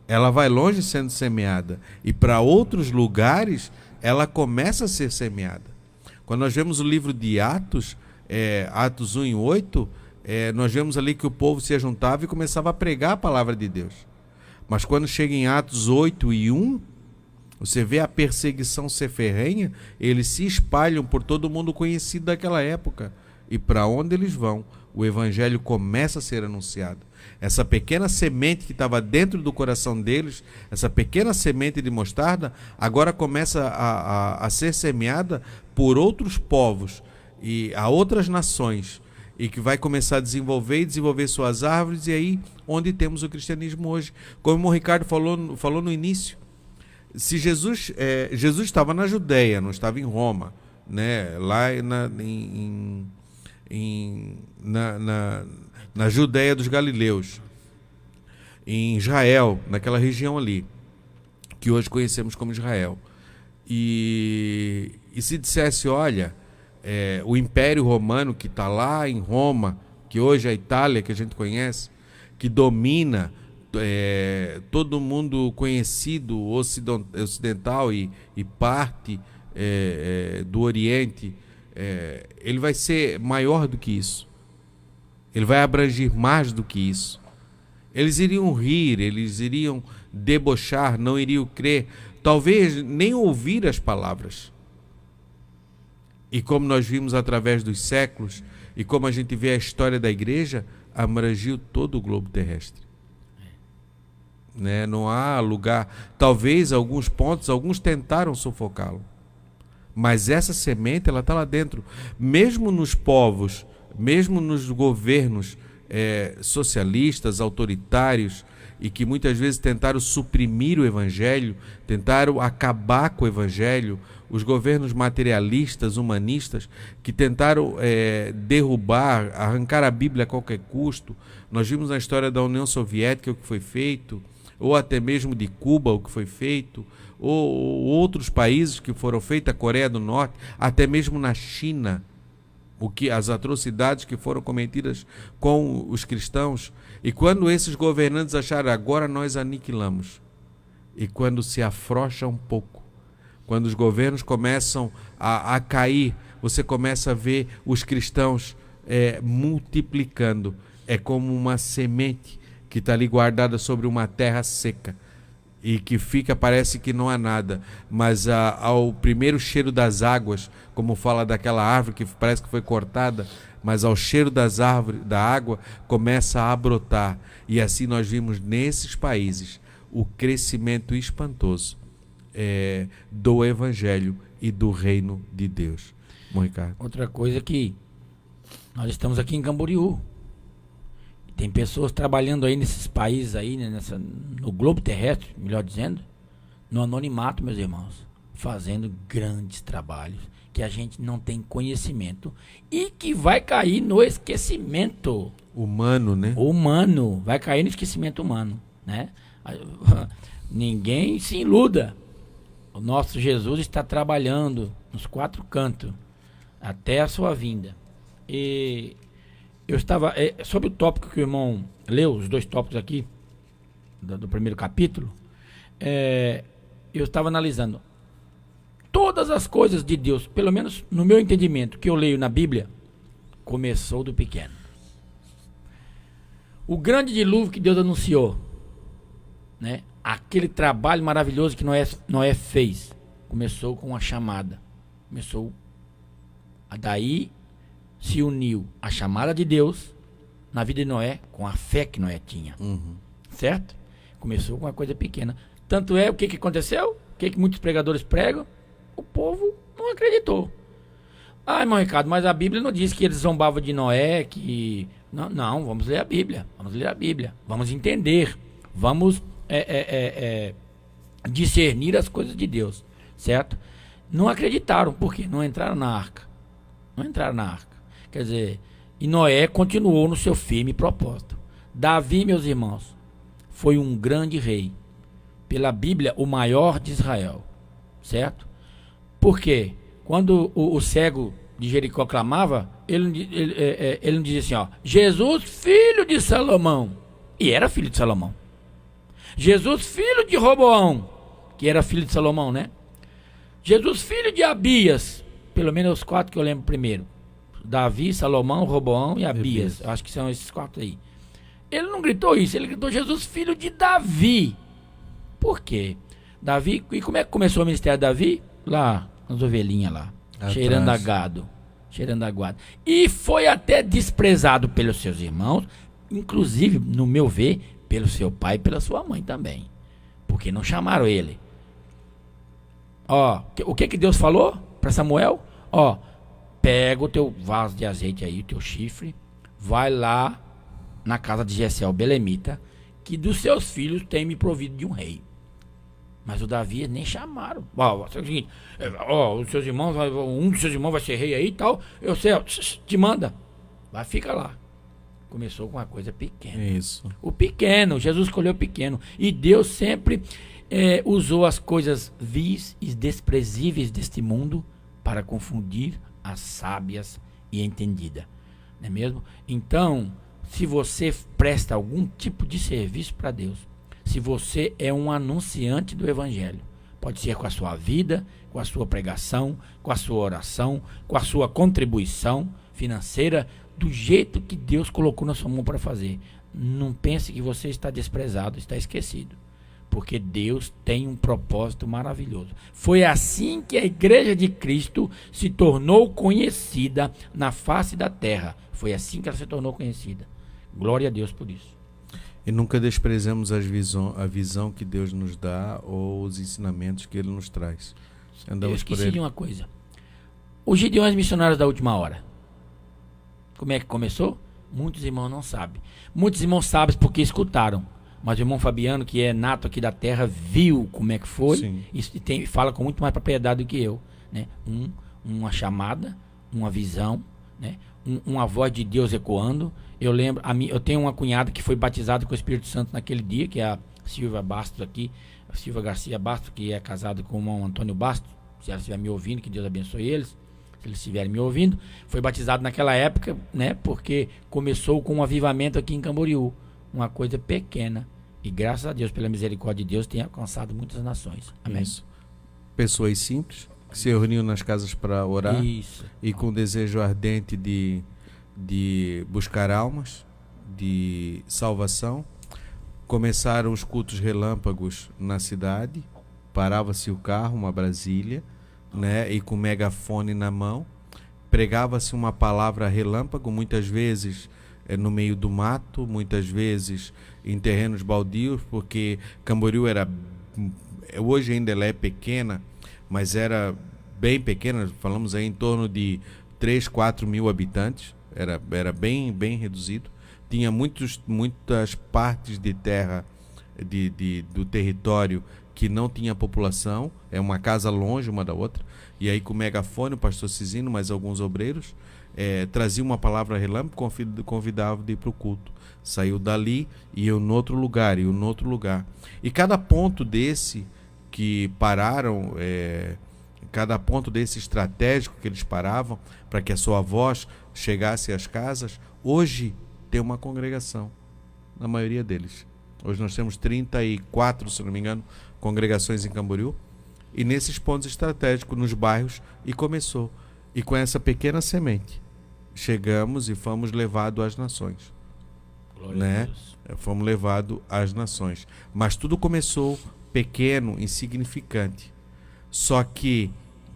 ela vai longe sendo semeada, e para outros lugares ela começa a ser semeada. Quando nós vemos o livro de Atos, Atos 1 e 8, nós vemos ali que o povo se juntava e começava a pregar a palavra de Deus. Mas quando chega em Atos 8 e 1, você vê a perseguição ser ferrenha, eles se espalham por todo mundo conhecido daquela época. E para onde eles vão, o evangelho começa a ser anunciado. Essa pequena semente que estava dentro do coração deles, essa pequena semente de mostarda, agora começa a ser semeada por outros povos e a outras nações, e que vai começar a desenvolver suas árvores, e aí onde temos o cristianismo hoje. Como o Ricardo falou no início, se Jesus estava na Judéia, não estava em Roma, né? Lá na Judéia dos Galileus. em Israel, naquela região ali, que hoje conhecemos como Israel. E se dissesse, olha, o Império Romano que está lá em Roma, que hoje é a Itália, que a gente conhece, que domina todo mundo conhecido ocidental e parte do Oriente, ele vai ser maior do que isso. Ele vai abranger mais do que isso. Eles iriam rir, eles iriam debochar, não iriam crer, talvez nem ouvir as palavras. E como nós vimos através dos séculos, e como a gente vê a história da igreja, abrangiu todo o globo terrestre. Né? Não há lugar. Talvez alguns pontos, alguns tentaram sufocá-lo. Mas essa semente, ela está lá dentro. Mesmo nos povos, mesmo nos governos socialistas, autoritários, e que muitas vezes tentaram suprimir o evangelho, tentaram acabar com o evangelho, os governos materialistas, humanistas, que tentaram derrubar, arrancar a Bíblia a qualquer custo. Nós vimos na história da União Soviética o que foi feito, ou até mesmo de Cuba o que foi feito, ou outros países que foram feitos, a Coreia do Norte, até mesmo na China, as atrocidades que foram cometidas com os cristãos. E quando esses governantes acharam, agora nós aniquilamos, e quando se afrouxa um pouco, quando os governos começam a cair, você começa a ver os cristãos multiplicando. É como uma semente que está ali guardada sobre uma terra seca e que parece que não há nada, mas ao primeiro cheiro das águas, como fala daquela árvore que parece que foi cortada, mas ao cheiro da água começa a brotar. E assim nós vimos nesses países o crescimento espantoso do Evangelho e do Reino de Deus. Bom, Ricardo. Outra coisa é que nós estamos aqui em Camboriú. Tem pessoas trabalhando aí nesses países aí, né, no globo terrestre, melhor dizendo, no anonimato, meus irmãos, fazendo grandes trabalhos que a gente não tem conhecimento e que vai cair no esquecimento humano, né? Humano, vai cair no esquecimento humano, né? Ninguém se iluda. O nosso Jesus está trabalhando nos 4 cantos até a sua vinda. E eu estava, sobre o tópico que o irmão leu, os 2 tópicos aqui, do primeiro capítulo, eu estava analisando todas as coisas de Deus, pelo menos no meu entendimento, que eu leio na Bíblia, começou do pequeno. O grande dilúvio que Deus anunciou, né? Aquele trabalho maravilhoso que Noé fez, começou com uma chamada. Daí se uniu a chamada de Deus na vida de Noé com a fé que Noé tinha. Uhum. Certo? Começou com uma coisa pequena. Tanto o que aconteceu? O que muitos pregadores pregam? O povo não acreditou. Irmão Ricardo, mas a Bíblia não diz que eles zombavam de Noé, que... Não, vamos ler a Bíblia. Vamos entender. Vamos discernir as coisas de Deus. Certo? Não acreditaram. Por quê? Não entraram na arca. Quer dizer, e Noé continuou no seu firme propósito. Davi, meus irmãos, foi um grande rei. Pela Bíblia, o maior de Israel. Certo? Por quê? Quando o cego de Jericó clamava, ele não dizia assim, ó, Jesus, filho de Salomão. E era filho de Salomão. Jesus, filho de Roboão, que era filho de Salomão, né? Jesus, filho de Abias. Pelo menos os 4 que eu lembro primeiro. Davi, Salomão, Roboão e Abias. Acho que são esses 4 aí. Ele não gritou isso, ele gritou Jesus, filho de Davi. Por quê? Davi, e como é que começou o ministério de Davi? Lá, nas ovelhinhas lá. Atrás. Cheirando a gado. E foi até desprezado pelos seus irmãos, inclusive, no meu ver, pelo seu pai e pela sua mãe também. Porque não chamaram ele. O que Deus falou para Samuel? Pega o teu vaso de azeite aí, o teu chifre, vai lá na casa de Jessé, o belemita, que dos seus filhos tem me provido de um rei. Mas o Davi nem chamaram. É o seguinte, os seus irmãos, um dos seus irmãos vai ser rei aí e tal. Eu sei, te manda. Vai, fica lá. Começou com uma coisa pequena. Isso. O pequeno, Jesus escolheu o pequeno. E Deus sempre usou as coisas vis e desprezíveis deste mundo para confundir as sábias e entendidas. Não é mesmo? Então, se você presta algum tipo de serviço para Deus, se você é um anunciante do Evangelho, pode ser com a sua vida, com a sua pregação, com a sua oração, com a sua contribuição financeira, do jeito que Deus colocou na sua mão para fazer. Não pense que você está desprezado, está esquecido. Porque Deus tem um propósito maravilhoso. Foi assim que a Igreja de Cristo se tornou conhecida na face da terra. Foi assim que ela se tornou conhecida. Glória a Deus por isso. E nunca desprezemos a visão que Deus nos dá ou os ensinamentos que Ele nos traz. Eu esqueci de uma coisa. Os Gideões missionários da última hora. Como é que começou? Muitos irmãos não sabem. Muitos irmãos sabem porque escutaram. Mas o irmão Fabiano, que é nato aqui da terra, viu como é que foi. Sim. E fala com muito mais propriedade do que eu. Né? Uma chamada, uma visão, né? Uma voz de Deus ecoando. Eu lembro, eu tenho uma cunhada que foi batizada com o Espírito Santo naquele dia, que é a Silvia Bastos aqui, a Silvia Garcia Bastos, que é casada com o irmão Antônio Bastos. Se ela estiver me ouvindo, que Deus abençoe eles. Se eles estiverem me ouvindo, foi batizado naquela época, né? Porque começou com um avivamento aqui em Camboriú. Uma coisa pequena. E graças a Deus, pela misericórdia de Deus, tem alcançado muitas nações. Amém. Isso. Pessoas simples que se reuniam nas casas para orar. Isso. E com desejo ardente de buscar almas, de salvação. Começaram os cultos relâmpagos na cidade. Parava-se o carro, uma Brasília, né? E com megafone na mão. Pregava-se uma palavra relâmpago, muitas vezes no meio do mato, muitas vezes em terrenos baldios, porque Camboriú hoje ainda ela é pequena, mas era bem pequena, falamos aí em torno de 3, 4 mil habitantes, era bem reduzido, tinha muitas partes de terra do território que não tinha população, é uma casa longe uma da outra, e aí com o megafone, o pastor Cisino, mais alguns obreiros, trazia uma palavra relâmpago, convidava de ir para o culto. Saiu dali e ia no outro lugar, E cada ponto desse que pararam, cada ponto desse estratégico que eles paravam para que a sua voz chegasse às casas, hoje tem uma congregação, na maioria deles. Hoje nós temos 34, se não me engano, congregações em Camboriú, e nesses pontos estratégicos, nos bairros, e começou. E com essa pequena semente, chegamos e fomos levados às nações. Glória né? a Deus. Fomos levados às nações. Mas tudo começou pequeno, insignificante. Só que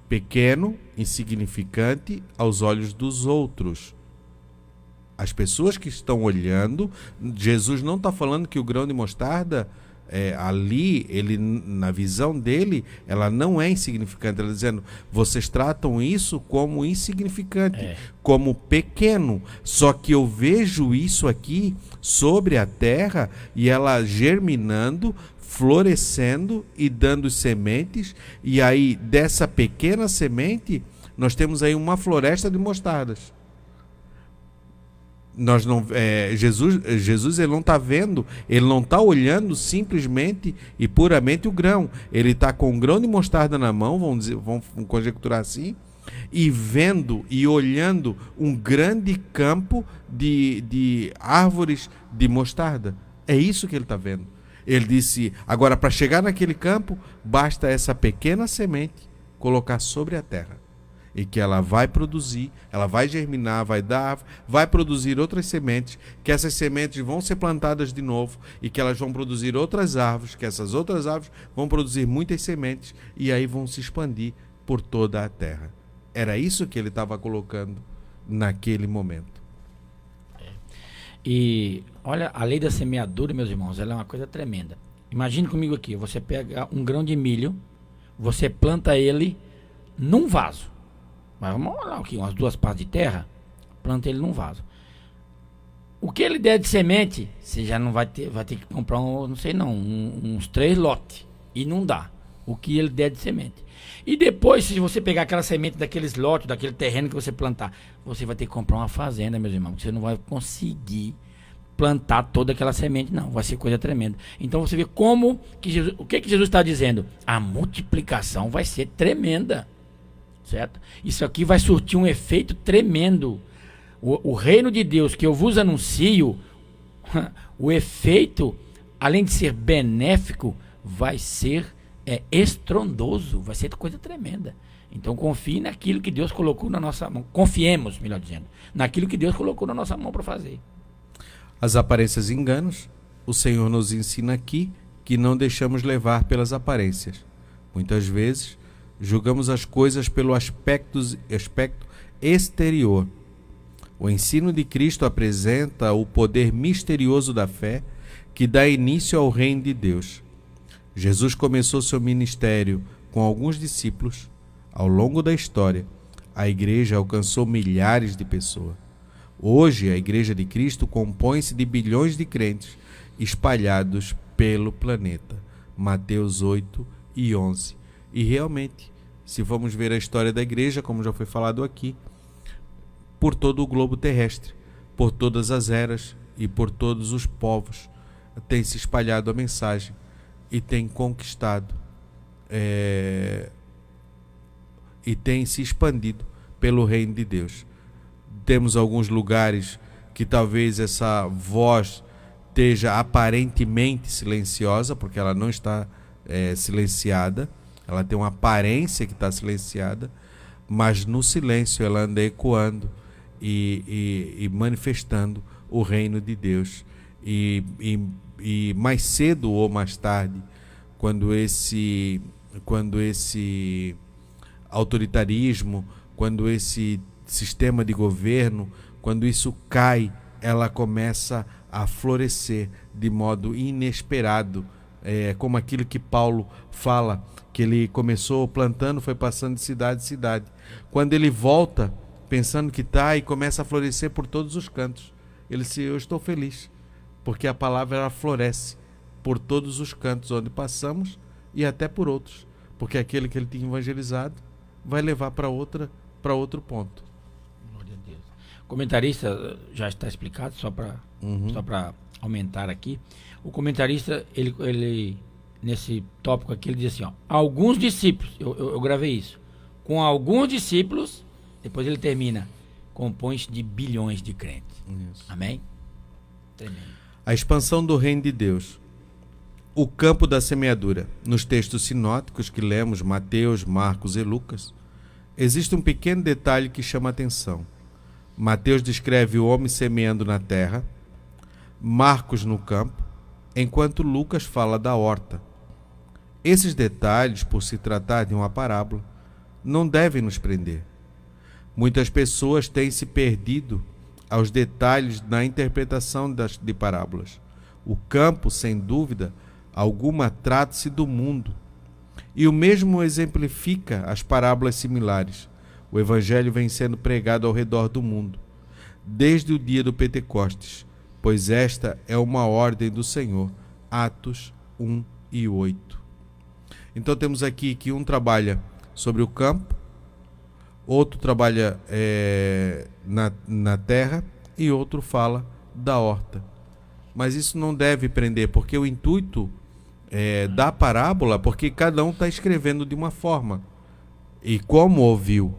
pequeno, insignificante aos olhos dos outros. As pessoas que estão olhando, Jesus não está falando que o grão de mostarda ali, ele, na visão dele, ela não é insignificante. Ele está dizendo, vocês tratam isso como insignificante, como pequeno. Só que eu vejo isso aqui sobre a terra e ela germinando, florescendo e dando sementes. E aí, dessa pequena semente, nós temos aí uma floresta de mostardas. Nós não, Jesus ele não está vendo, ele não está olhando simplesmente e puramente o grão. Ele está com um grão de mostarda na mão, vamos conjecturar assim, e vendo e olhando um grande campo de árvores de mostarda. É isso que ele está vendo. Ele disse, agora para chegar naquele campo, basta essa pequena semente colocar sobre a terra. E que ela vai produzir, ela vai germinar, vai produzir outras sementes, que essas sementes vão ser plantadas de novo e que elas vão produzir outras árvores, que essas outras árvores vão produzir muitas sementes e aí vão se expandir por toda a terra. Era isso que ele estava colocando naquele momento. E olha, a lei da semeadura, meus irmãos, ela é uma coisa tremenda. Imagine comigo aqui, você pega um grão de milho, você planta ele num vaso. Mas vamos olhar aqui, umas 2 partes de terra, planta ele num vaso. O que ele der de semente, você já não vai ter que comprar uns 3 lotes. E não dá. O que ele der de semente. E depois, se você pegar aquela semente daqueles lotes, daquele terreno que você plantar, você vai ter que comprar uma fazenda, meus irmãos. Você não vai conseguir plantar toda aquela semente, não, vai ser coisa tremenda. Então você vê como que Jesus, o que Jesus está dizendo? A multiplicação vai ser tremenda, certo? Isso aqui vai surtir um efeito tremendo. O reino de Deus que eu vos anuncio, o efeito, além de ser benéfico, vai ser estrondoso, vai ser coisa tremenda. Então confie naquilo que Deus colocou na nossa mão, confiemos, melhor dizendo, naquilo que Deus colocou na nossa mão para fazer. As aparências enganos, o Senhor nos ensina aqui que não deixamos levar pelas aparências. Muitas vezes, julgamos as coisas pelo aspecto exterior. O ensino de Cristo apresenta o poder misterioso da fé que dá início ao reino de Deus. Jesus começou seu ministério com alguns discípulos. Ao longo da história, a igreja alcançou milhares de pessoas. Hoje, a Igreja de Cristo compõe-se de bilhões de crentes espalhados pelo planeta. Mateus 8 e 11. E realmente, se vamos ver a história da igreja, como já foi falado aqui, por todo o globo terrestre, por todas as eras e por todos os povos, tem se espalhado a mensagem e tem conquistado e tem se expandido pelo reino de Deus. Temos alguns lugares que talvez essa voz esteja aparentemente silenciosa, porque ela não está silenciada, ela tem uma aparência que está silenciada, mas no silêncio ela anda ecoando e manifestando o reino de Deus. E mais cedo ou mais tarde, quando esse autoritarismo, quando esse sistema de governo, quando isso cai, ela começa a florescer de modo inesperado, como aquilo que Paulo fala, que ele começou plantando, foi passando de cidade em cidade. Quando ele volta, pensando que está, e começa a florescer por todos os cantos, ele disse: eu estou feliz, porque a palavra ela floresce por todos os cantos onde passamos e até por outros, porque aquele que ele tinha evangelizado vai levar para outro ponto. O comentarista já está explicado, só para aumentar aqui. O comentarista, ele nesse tópico aqui, ele diz assim, ó, alguns discípulos, eu gravei isso, com alguns discípulos, depois ele termina, compõe-se de bilhões de crentes. Isso. Amém? Tremendo. A expansão do reino de Deus. O campo da semeadura. Nos textos sinóticos que lemos, Mateus, Marcos e Lucas, existe um pequeno detalhe que chama a atenção. Mateus descreve o homem semeando na terra, Marcos no campo, enquanto Lucas fala da horta. Esses detalhes, por se tratar de uma parábola, não devem nos prender. Muitas pessoas têm se perdido aos detalhes na interpretação de parábolas. O campo, sem dúvida alguma, trata-se do mundo. E o mesmo exemplifica as parábolas similares. O Evangelho vem sendo pregado ao redor do mundo, desde o dia do Pentecostes, pois esta é uma ordem do Senhor. Atos 1 e 8. Então temos aqui que um trabalha sobre o campo, outro trabalha na terra e outro fala da horta. Mas isso não deve prender, porque o intuito da parábola, porque cada um está escrevendo de uma forma. E como ouviu.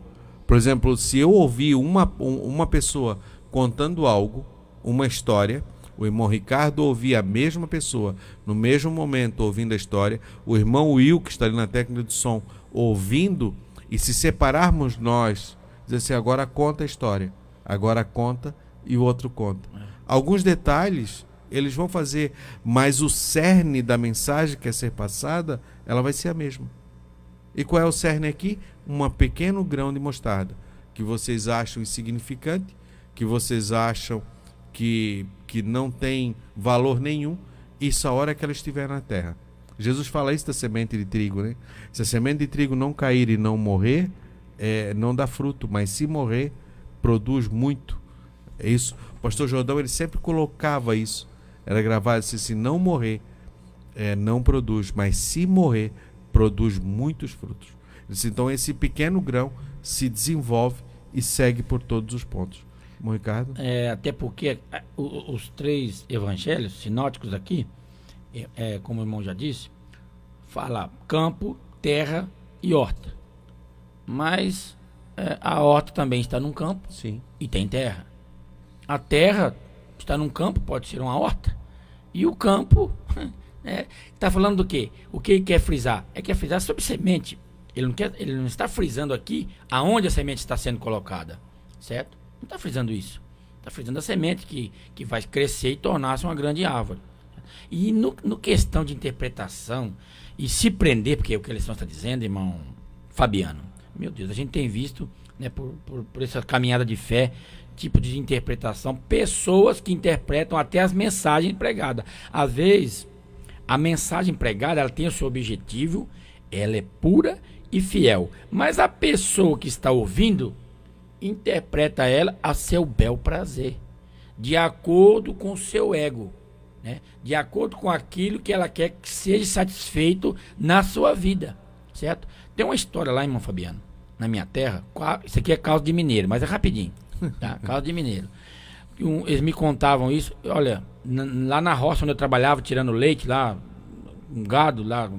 Por exemplo, se eu ouvir uma pessoa contando algo, uma história, o irmão Ricardo ouvir a mesma pessoa no mesmo momento ouvindo a história, o irmão Will, que está ali na técnica de som, ouvindo, e se separarmos nós, dizer assim, agora conta a história, agora conta e o outro conta. Alguns detalhes eles vão fazer, mas o cerne da mensagem que quer ser passada, ela vai ser a mesma. E qual é o cerne aqui? Um pequeno grão de mostarda, que vocês acham insignificante, que vocês acham que não tem valor nenhum, isso a hora que ela estiver na terra. Jesus fala isso da semente de trigo, né? Se a semente de trigo não cair e não morrer, não dá fruto, mas se morrer, produz muito. É isso. O pastor Jordão, ele sempre colocava isso. Era gravado assim, se não morrer, não produz, mas se morrer, produz muitos frutos. Então esse pequeno grão se desenvolve e segue por todos os pontos. irmão Ricardo? Até porque os 3 evangelhos sinóticos aqui, como o irmão já disse, fala campo, terra e horta. Mas a horta também está num campo. Sim. E tem terra. A terra está num campo, pode ser uma horta. E o campo está falando do quê? O que ele quer frisar? Quer frisar sobre semente. Ele não está frisando aqui aonde a semente está sendo colocada. Certo? Não está frisando isso. Está frisando a semente que vai crescer e tornar-se uma grande árvore. E no questão de interpretação e se prender, porque é o que a lição está dizendo, irmão Fabiano, meu Deus, a gente tem visto, né, por essa caminhada de fé, tipo de interpretação, pessoas que interpretam até as mensagens pregadas. Às vezes, a mensagem pregada, ela tem o seu objetivo, ela é pura e fiel. Mas a pessoa que está ouvindo, interpreta ela a seu bel prazer, de acordo com o seu ego, né? De acordo com aquilo que ela quer que seja satisfeito na sua vida, certo? Tem uma história lá, irmão Fabiano, na minha terra, isso aqui é causa de mineiro, mas é rapidinho, tá? Causa de mineiro. Eles me contavam isso, olha, lá na roça onde eu trabalhava, tirando leite lá, um gado lá,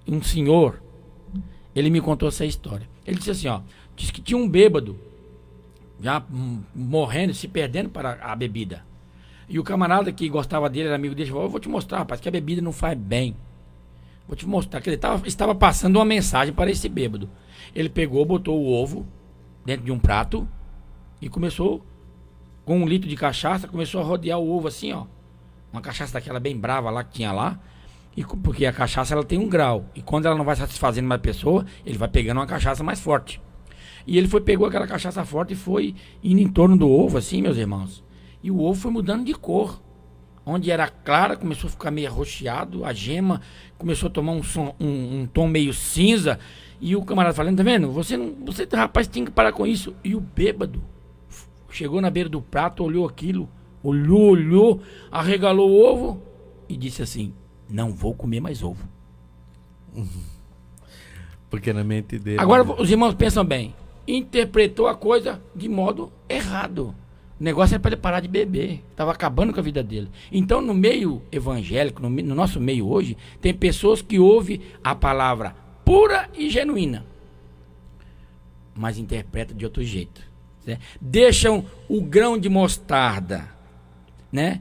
um senhor, ele me contou essa história. Ele disse assim, disse que tinha um bêbado, já morrendo, se perdendo para a bebida. E o camarada que gostava dele, era amigo dele, falou, eu vou te mostrar, rapaz, que a bebida não faz bem. Vou te mostrar, que ele estava passando uma mensagem para esse bêbado. Ele pegou, botou o ovo dentro de um prato e começou, com 1 litro de cachaça, começou a rodear o ovo assim, uma cachaça daquela bem brava lá que tinha lá, porque a cachaça ela tem um grau, e quando ela não vai satisfazendo mais pessoa, ele vai pegando uma cachaça mais forte. E ele pegou aquela cachaça forte e foi indo em torno do ovo assim, meus irmãos. E o ovo foi mudando de cor. Onde era clara, começou a ficar meio arroxeado, a gema começou a tomar um tom meio cinza. E o camarada falando, tá vendo? Você, rapaz, tem que parar com isso. E o bêbado chegou na beira do prato, olhou aquilo, olhou, arregalou o ovo e disse assim, não vou comer mais ovo. Porque na mente dele... Agora os irmãos pensam bem, interpretou a coisa de modo errado. O negócio era para ele parar de beber. Estava acabando com a vida dele. Então, no meio evangélico, no nosso meio hoje, tem pessoas que ouvem a palavra pura e genuína, mas interpretam de outro jeito. Né? Deixam o grão de mostarda, né?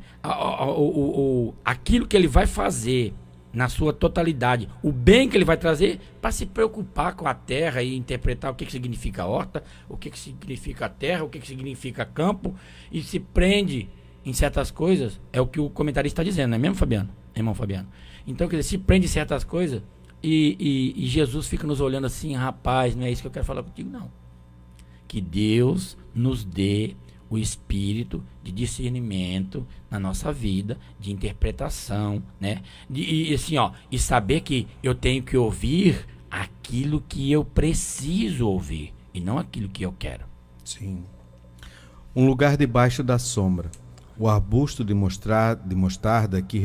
Aquilo que ele vai fazer na sua totalidade, o bem que ele vai trazer, para se preocupar com a terra e interpretar o que significa horta, o que significa terra, o que significa campo, e se prende em certas coisas, é o que o comentarista está dizendo, não é mesmo, Fabiano? Irmão Fabiano. Então, quer dizer, se prende em certas coisas e Jesus fica nos olhando assim, rapaz, não é isso que eu quero falar contigo, não. Que Deus nos dê o espírito de discernimento na nossa vida, de interpretação, né? E saber que eu tenho que ouvir aquilo que eu preciso ouvir e não aquilo que eu quero. Sim. Um lugar debaixo da sombra. O arbusto de mostarda aqui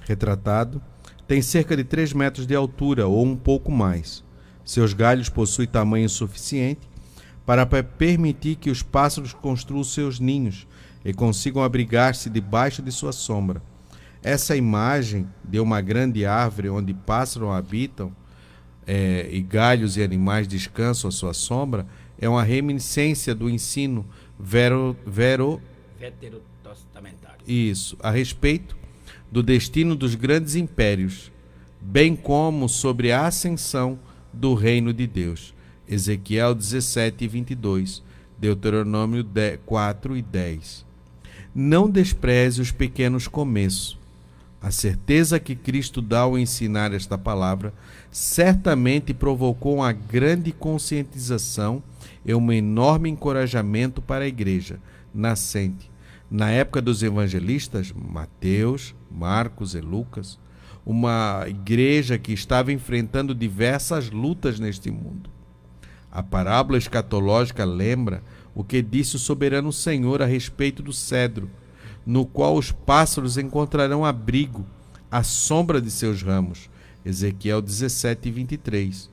retratado tem cerca de 3 metros de altura ou um pouco mais. Seus galhos possuem tamanho suficiente para permitir que os pássaros construam seus ninhos e consigam abrigar-se debaixo de sua sombra. Essa imagem de uma grande árvore onde pássaros habitam e galhos e animais descansam à sua sombra é uma reminiscência do ensino veterotestamentário. Isso, a respeito do destino dos grandes impérios, bem como sobre a ascensão do reino de Deus. Ezequiel 17 e 22, Deuteronômio 4 e 10. Não despreze os pequenos começos. A certeza que Cristo dá ao ensinar esta palavra certamente provocou uma grande conscientização e um enorme encorajamento para a igreja nascente. Na época dos evangelistas, Mateus, Marcos e Lucas, uma igreja que estava enfrentando diversas lutas neste mundo. A parábola escatológica lembra o que disse o soberano Senhor a respeito do cedro, no qual os pássaros encontrarão abrigo à sombra de seus ramos. Ezequiel 17 e 23.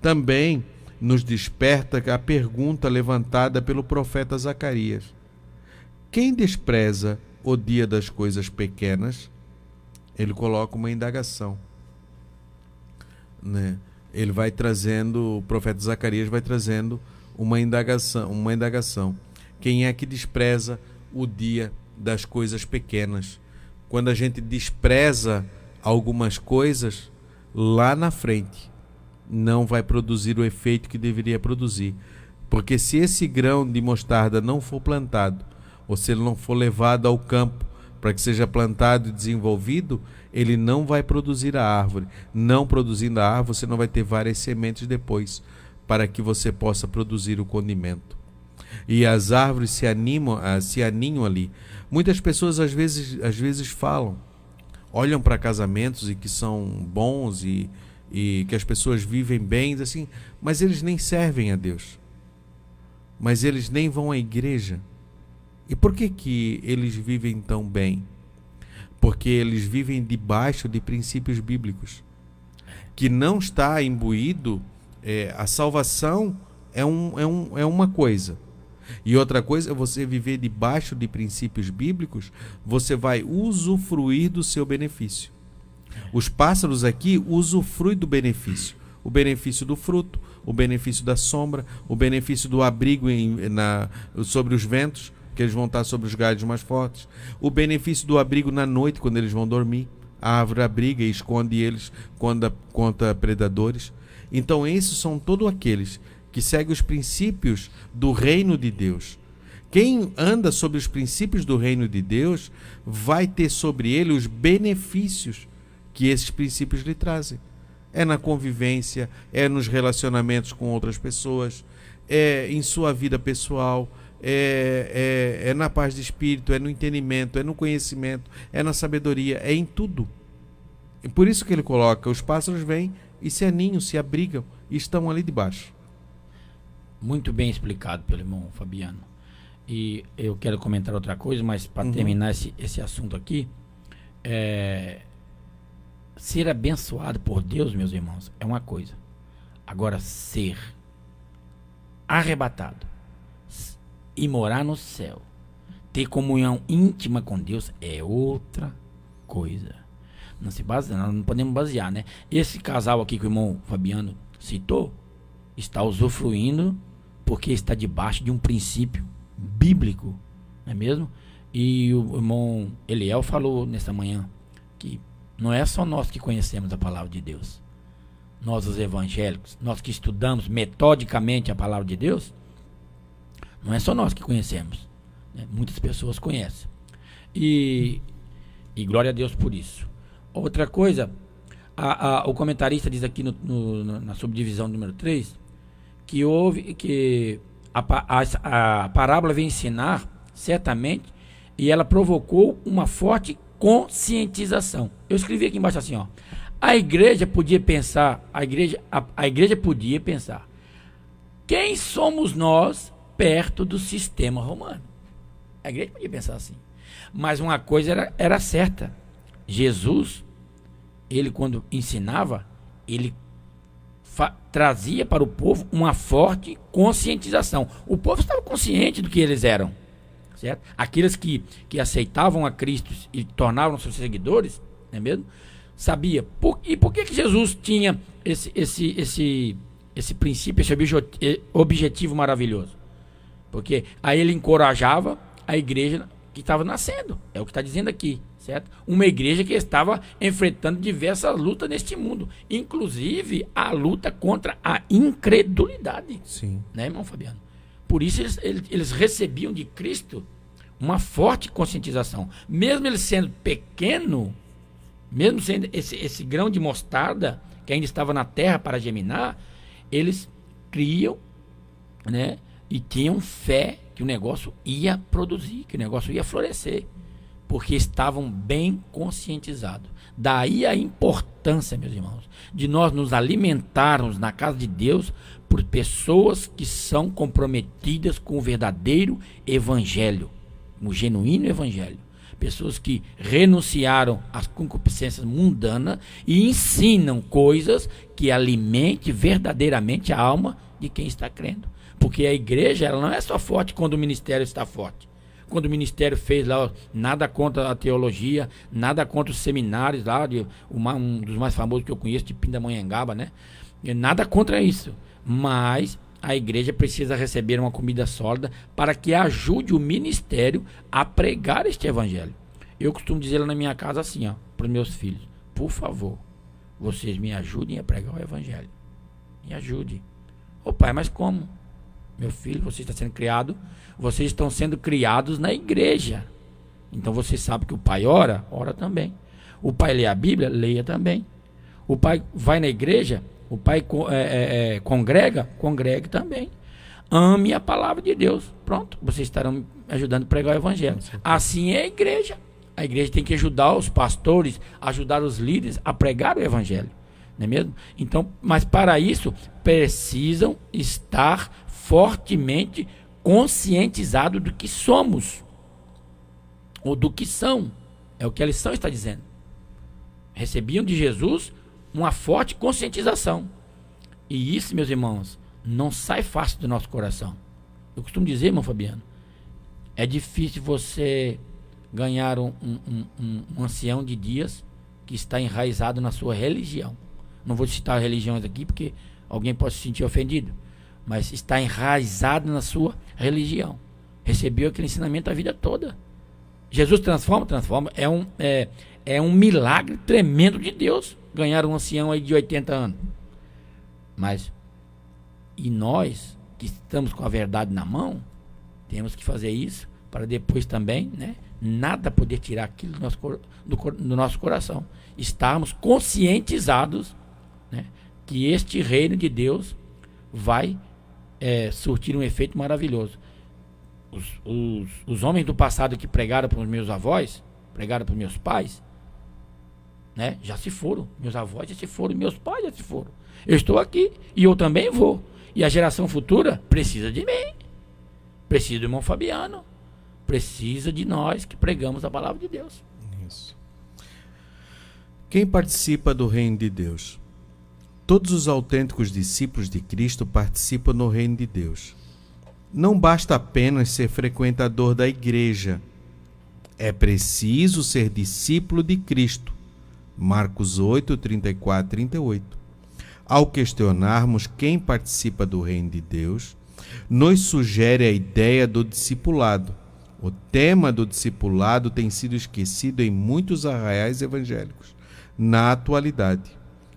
Também nos desperta a pergunta levantada pelo profeta Zacarias: quem despreza o dia das coisas pequenas? Ele coloca uma indagação, né? Ele vai trazendo, o profeta Zacarias vai trazendo uma indagação. Quem é que despreza o dia das coisas pequenas? Quando a gente despreza algumas coisas, lá na frente não vai produzir o efeito que deveria produzir. Porque se esse grão de mostarda não for plantado, ou se ele não for levado ao campo para que seja plantado e desenvolvido, ele não vai produzir a árvore. Não produzindo a árvore, você não vai ter várias sementes depois, para que você possa produzir o condimento. E as árvores se aninham ali. Muitas pessoas às vezes falam, olham para casamentos e que são bons e que as pessoas vivem bem, assim, mas eles nem servem a Deus. Mas eles nem vão à igreja. E por que eles vivem tão bem? Porque eles vivem debaixo de princípios bíblicos, que não está imbuído. A salvação é uma coisa, e outra coisa é você viver debaixo de princípios bíblicos. Você vai usufruir do seu benefício. Os pássaros aqui usufruem do benefício. O benefício do fruto, o benefício da sombra, o benefício do abrigo sobre os ventos, que eles vão estar sobre os galhos mais fortes, o benefício do abrigo na noite, quando eles vão dormir. A árvore abriga e esconde eles contra predadores. Então esses são todos aqueles que seguem os princípios do reino de Deus. Quem anda sobre os princípios do reino de Deus vai ter sobre ele os benefícios que esses princípios lhe trazem. É na convivência, é nos relacionamentos com outras pessoas, é em sua vida pessoal, é na paz de espírito, é no entendimento, é no conhecimento, é na sabedoria, é em tudo. E por isso que ele coloca: os pássaros vêm e se aninham, se abrigam e estão ali debaixo. Muito bem explicado pelo irmão Fabiano. E eu quero comentar outra coisa, mas para terminar esse assunto aqui, ser abençoado por Deus, meus irmãos, é uma coisa. Agora, ser arrebatado e morar no céu, ter comunhão íntima com Deus, é outra coisa. Não se baseia, nós não podemos basear, né? Esse casal aqui que o irmão Fabiano citou está usufruindo porque está debaixo de um princípio bíblico, não é mesmo? E o irmão Eliel falou nessa manhã que não é só nós que conhecemos a palavra de Deus. Nós, os evangélicos, nós que estudamos metodicamente a palavra de Deus, não é só nós que conhecemos, né? Muitas pessoas conhecem. E glória a Deus por isso. Outra coisa, o comentarista diz aqui na subdivisão número 3 que a parábola veio ensinar, certamente, e ela provocou uma forte conscientização. Eu escrevi aqui embaixo assim, ó: a igreja podia pensar, a igreja podia pensar, quem somos nós perto do sistema romano? A igreja podia pensar assim. Mas uma coisa era certa: Jesus, ele quando ensinava, ele trazia para o povo uma forte conscientização. O povo estava consciente do que eles eram, certo? Aqueles que aceitavam a Cristo e tornavam seus seguidores, não é mesmo? Sabia. E por que Jesus tinha esse princípio, esse objetivo maravilhoso? Porque aí ele encorajava a igreja que estava nascendo. É o que está dizendo aqui, certo? Uma igreja que estava enfrentando diversas lutas neste mundo, inclusive a luta contra a incredulidade. Sim. Né, irmão Fabiano? Por isso eles recebiam de Cristo uma forte conscientização. Mesmo ele sendo pequeno, mesmo sendo esse grão de mostarda que ainda estava na terra para germinar, eles criam, né? E tinham fé que o negócio ia produzir, que o negócio ia florescer, porque estavam bem conscientizados. Daí a importância, meus irmãos, de nós nos alimentarmos na casa de Deus por pessoas que são comprometidas com o verdadeiro evangelho, o genuíno evangelho. Pessoas que renunciaram às concupiscências mundanas e ensinam coisas que alimentem verdadeiramente a alma de quem está crendo. Porque a igreja, ela não é só forte quando o ministério está forte. Quando o ministério fez lá, nada contra a teologia, nada contra os seminários lá, um dos mais famosos que eu conheço, de Pindamonhangaba, né? Nada contra isso. Mas a igreja precisa receber uma comida sólida para que ajude o ministério a pregar este evangelho. Eu costumo dizer lá na minha casa assim, ó, para os meus filhos: por favor, vocês me ajudem a pregar o evangelho. Me ajude. Ô pai, mas como? Meu filho, você está sendo criado, vocês estão sendo criados na igreja. Então você sabe que o pai ora também. O pai lê a Bíblia, leia também. O pai vai na igreja, o pai congregue também. Ame a palavra de Deus. Pronto, vocês estarão me ajudando a pregar o evangelho. Assim é a igreja. A igreja tem que ajudar os pastores, ajudar os líderes a pregar o evangelho. Não é mesmo? Então, mas para isso, precisam estar fortemente conscientizados do que somos, ou do que são. É o que a lição está dizendo. Recebiam de Jesus uma forte conscientização. E isso, meus irmãos, não sai fácil do nosso coração. Eu costumo dizer, irmão Fabiano, é difícil você ganhar um ancião de dias que está enraizado na sua religião. Não vou citar religiões aqui porque alguém pode se sentir ofendido, mas está enraizado na sua religião. Recebeu aquele ensinamento a vida toda. Jesus transforma. É um milagre tremendo de Deus ganhar um ancião aí de 80 anos. Mas, e nós que estamos com a verdade na mão, temos que fazer isso para depois também, né, nada poder tirar aquilo do nosso coração. Estarmos conscientizados, né, que este reino de Deus vai surtir um efeito maravilhoso. Os homens do passado que pregaram para os meus avós, pregaram para os meus pais, né, já se foram. Meus avós já se foram, meus pais já se foram. Eu estou aqui e eu também vou. E a geração futura precisa de mim, precisa do irmão Fabiano, precisa de nós que pregamos a palavra de Deus. Isso. Quem participa do reino de Deus? Todos os autênticos discípulos de Cristo participam no reino de Deus. Não basta apenas ser frequentador da igreja. É preciso ser discípulo de Cristo. Marcos 8, 34, 38. Ao questionarmos quem participa do reino de Deus, nos sugere a ideia do discipulado. O tema do discipulado tem sido esquecido em muitos arraiais evangélicos na atualidade.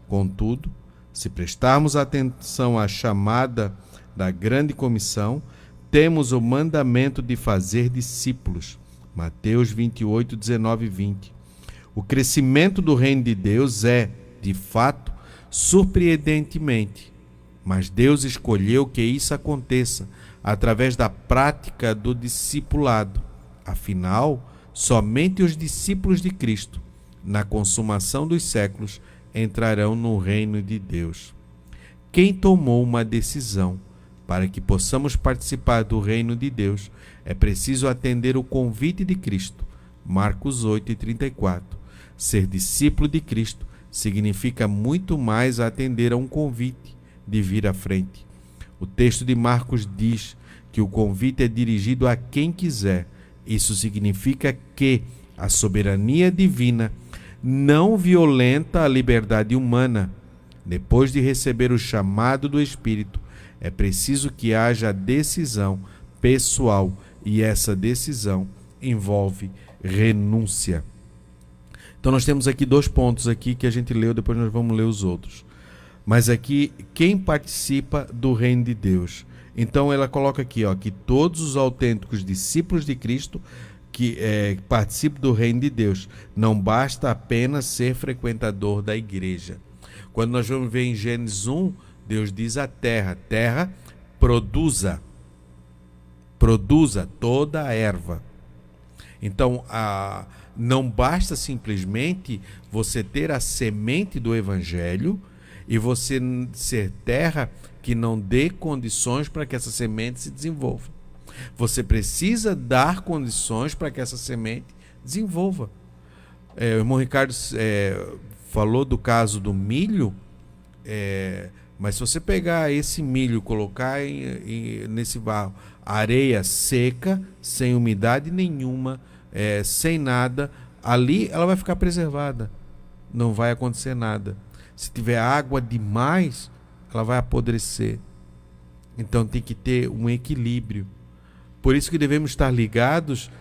Contudo, se prestarmos atenção à chamada da grande comissão, temos o mandamento de fazer discípulos. Mateus 28, 19 e 20. O crescimento do reino de Deus é, de fato, surpreendentemente, mas Deus escolheu que isso aconteça através da prática do discipulado. Afinal, somente os discípulos de Cristo, na consumação dos séculos, entrarão no reino de Deus. Quem tomou uma decisão para que possamos participar do reino de Deus, é preciso atender o convite de Cristo. Marcos 8, 34. Ser discípulo de Cristo significa muito mais atender a um convite de vir à frente. O texto de Marcos diz que o convite é dirigido a quem quiser. Isso significa que a soberania divina não violenta a liberdade humana. Depois de receber o chamado do Espírito, é preciso que haja decisão pessoal, e essa decisão envolve renúncia. Então nós temos aqui 2 pontos aqui que a gente leu, depois nós vamos ler os outros. Mas aqui, quem participa do reino de Deus? Então ela coloca aqui, que todos os autênticos discípulos de Cristo que participam do reino de Deus. Não basta apenas ser frequentador da igreja. Quando nós vamos ver em Gênesis 1, Deus diz à terra, produza toda a erva. Então, não basta simplesmente você ter a semente do evangelho e você ser terra que não dê condições para que essa semente se desenvolva. Você precisa dar condições para que essa semente desenvolva. O irmão Ricardo falou do caso do milho. Mas se você pegar esse milho, colocar nesse barro, areia seca, sem umidade nenhuma, sem nada, ali ela vai ficar preservada. Não vai acontecer nada. Se tiver água demais, ela vai apodrecer. Então tem que ter um equilíbrio. Por isso que devemos estar ligados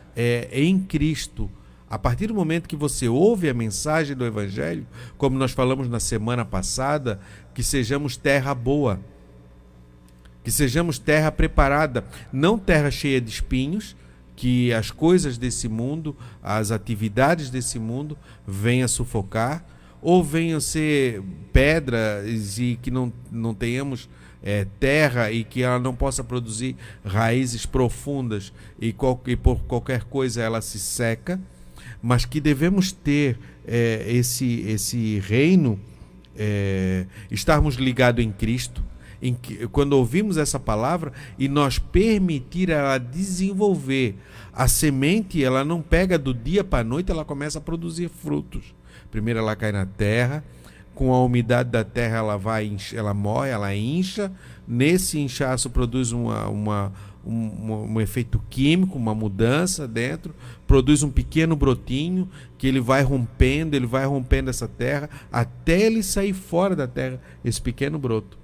em Cristo. A partir do momento que você ouve a mensagem do Evangelho, como nós falamos na semana passada, que sejamos terra boa, que sejamos terra preparada, não terra cheia de espinhos, que as coisas desse mundo, as atividades desse mundo venham sufocar, ou venham ser pedras e que não tenhamos terra e que ela não possa produzir raízes profundas e por qualquer coisa ela se seca, mas que devemos ter esse reino, estarmos ligados em Cristo, quando ouvimos essa palavra e nós permitir ela desenvolver. A semente, ela não pega do dia para a noite, ela começa a produzir frutos. Primeiro ela cai na terra, com a umidade da terra ela morre, ela incha. Nesse inchaço produz um efeito químico, uma mudança dentro, produz um pequeno brotinho que ele vai rompendo essa terra até ele sair fora da terra, esse pequeno broto.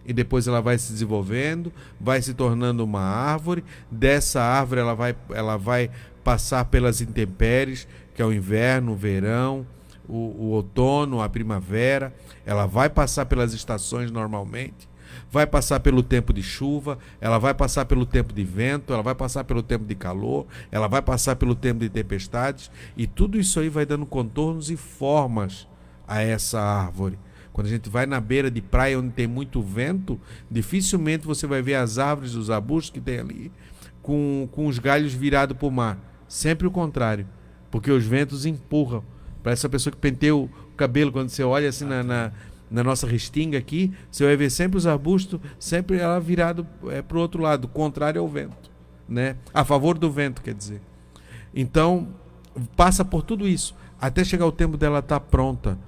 E depois ela vai se desenvolvendo, vai se tornando uma árvore. Dessa árvore ela vai passar pelas intempéries, que é o inverno, o verão, o outono, a primavera. Ela vai passar pelas estações normalmente, vai passar pelo tempo de chuva, ela vai passar pelo tempo de vento, ela vai passar pelo tempo de calor, ela vai passar pelo tempo de tempestades, e tudo isso aí vai dando contornos e formas a essa árvore. Quando a gente vai na beira de praia onde tem muito vento, dificilmente você vai ver as árvores, os arbustos que tem ali com os galhos virados para o mar. Sempre o contrário, porque os ventos empurram. Parece a pessoa que penteia o cabelo. Quando você olha assim na nossa restinga aqui, você vai ver sempre os arbustos, sempre ela virado para o outro lado, contrário ao vento, né? A favor do vento, quer dizer. Então, passa por tudo isso, até chegar o tempo dela estar pronta,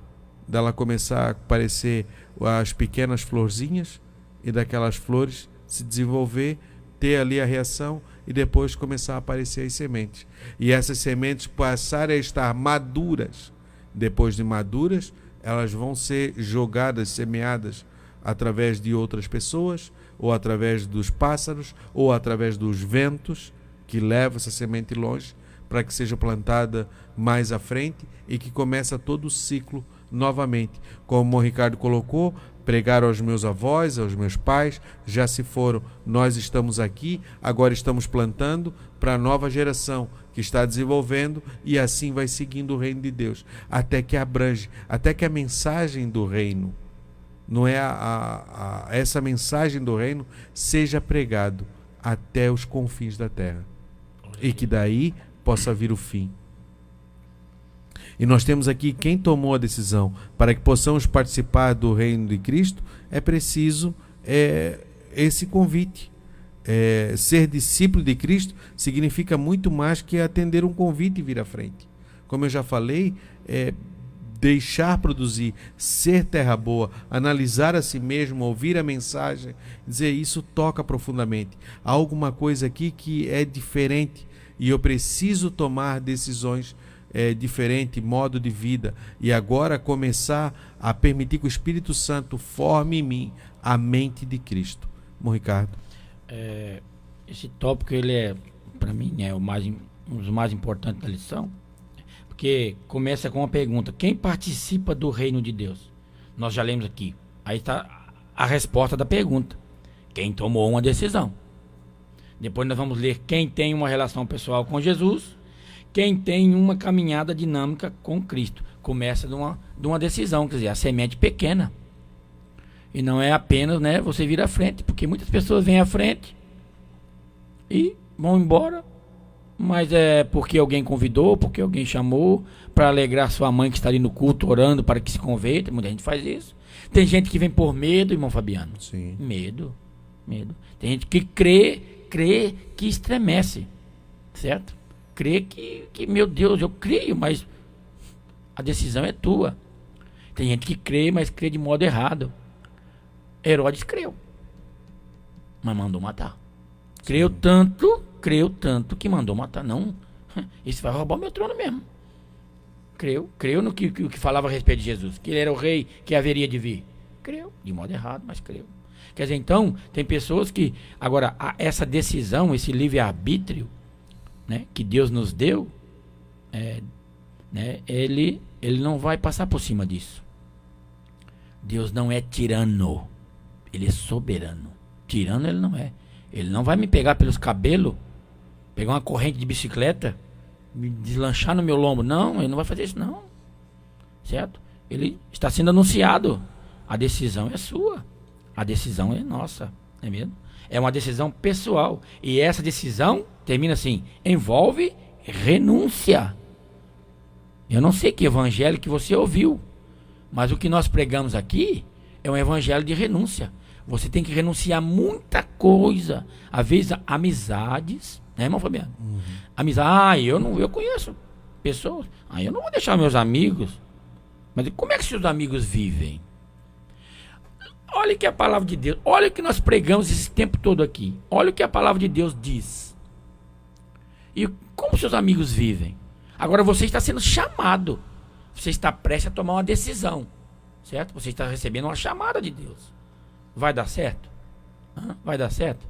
dela começar a aparecer as pequenas florzinhas, e daquelas flores se desenvolver, ter ali a reação, e depois começar a aparecer as sementes. E essas sementes passarem a estar maduras. Depois de maduras, elas vão ser jogadas, semeadas através de outras pessoas, ou através dos pássaros, ou através dos ventos que levam essa semente longe, para que seja plantada mais à frente e que começa todo o ciclo novamente. Como o Ricardo colocou, pregaram aos meus avós, aos meus pais, já se foram, nós estamos aqui, agora estamos plantando para a nova geração que está desenvolvendo, e assim vai seguindo o reino de Deus, até que abrange, até que a mensagem do reino, não é essa mensagem do reino seja pregado até os confins da terra, e que daí possa vir o fim. E nós temos aqui quem tomou a decisão para que possamos participar do reino de Cristo. É preciso esse convite. Ser discípulo de Cristo significa muito mais que atender um convite e vir à frente. Como eu já falei, deixar produzir, ser terra boa, analisar a si mesmo, ouvir a mensagem, dizer isso toca profundamente. Há alguma coisa aqui que é diferente e eu preciso tomar decisões diferente, modo de vida, e agora começar a permitir que o Espírito Santo forme em mim a mente de Cristo. Bom, Ricardo. Esse tópico, ele para mim, um dos mais importantes da lição, porque começa com uma pergunta: quem participa do reino de Deus? Nós já lemos aqui, aí está a resposta da pergunta: quem tomou uma decisão. Depois nós vamos ler quem tem uma relação pessoal com Jesus, quem tem uma caminhada dinâmica com Cristo. Começa de uma decisão, quer dizer, a semente pequena. E não é apenas, você vir à frente, porque muitas pessoas vêm à frente e vão embora, mas é porque alguém convidou, porque alguém chamou, para alegrar sua mãe que está ali no culto orando para que se converta. Muita gente faz isso. Tem gente que vem por medo, irmão Fabiano. Sim. Medo. Tem gente que crê que estremece, certo? Crê que, meu Deus, eu creio, mas a decisão é tua. Tem gente que crê, mas crê de modo errado. Herodes creu, mas mandou matar. Creu tanto que mandou matar. Não, esse vai roubar o meu trono mesmo. Creu no que falava a respeito de Jesus, que ele era o rei que haveria de vir. Creu, de modo errado, mas creu. Quer dizer, então, tem pessoas que, agora, essa decisão, esse livre-arbítrio, né, que Deus nos deu, né, ele não vai passar por cima disso. Deus não é tirano, ele é soberano. Tirano ele não é. Ele não vai me pegar pelos cabelos, pegar uma corrente de bicicleta, me deslanchar no meu lombo. Não, ele não vai fazer isso não. Certo? Ele está sendo anunciado. A decisão é sua. A decisão é nossa. Não é mesmo? É uma decisão pessoal. E essa decisão termina assim: envolve renúncia. Eu não sei que evangelho que você ouviu, mas o que nós pregamos aqui é um evangelho de renúncia. Você tem que renunciar muita coisa. Às vezes, amizades, né, irmão Fabiano? Amizade, eu conheço pessoas. Eu não vou deixar meus amigos. Mas como é que seus amigos vivem? Olha que a palavra de Deus, olha o que nós pregamos esse tempo todo aqui. Olha o que a palavra de Deus diz. E como seus amigos vivem? Agora você está sendo chamado. Você está prestes a tomar uma decisão. Certo? Você está recebendo uma chamada de Deus. Vai dar certo? Vai dar certo?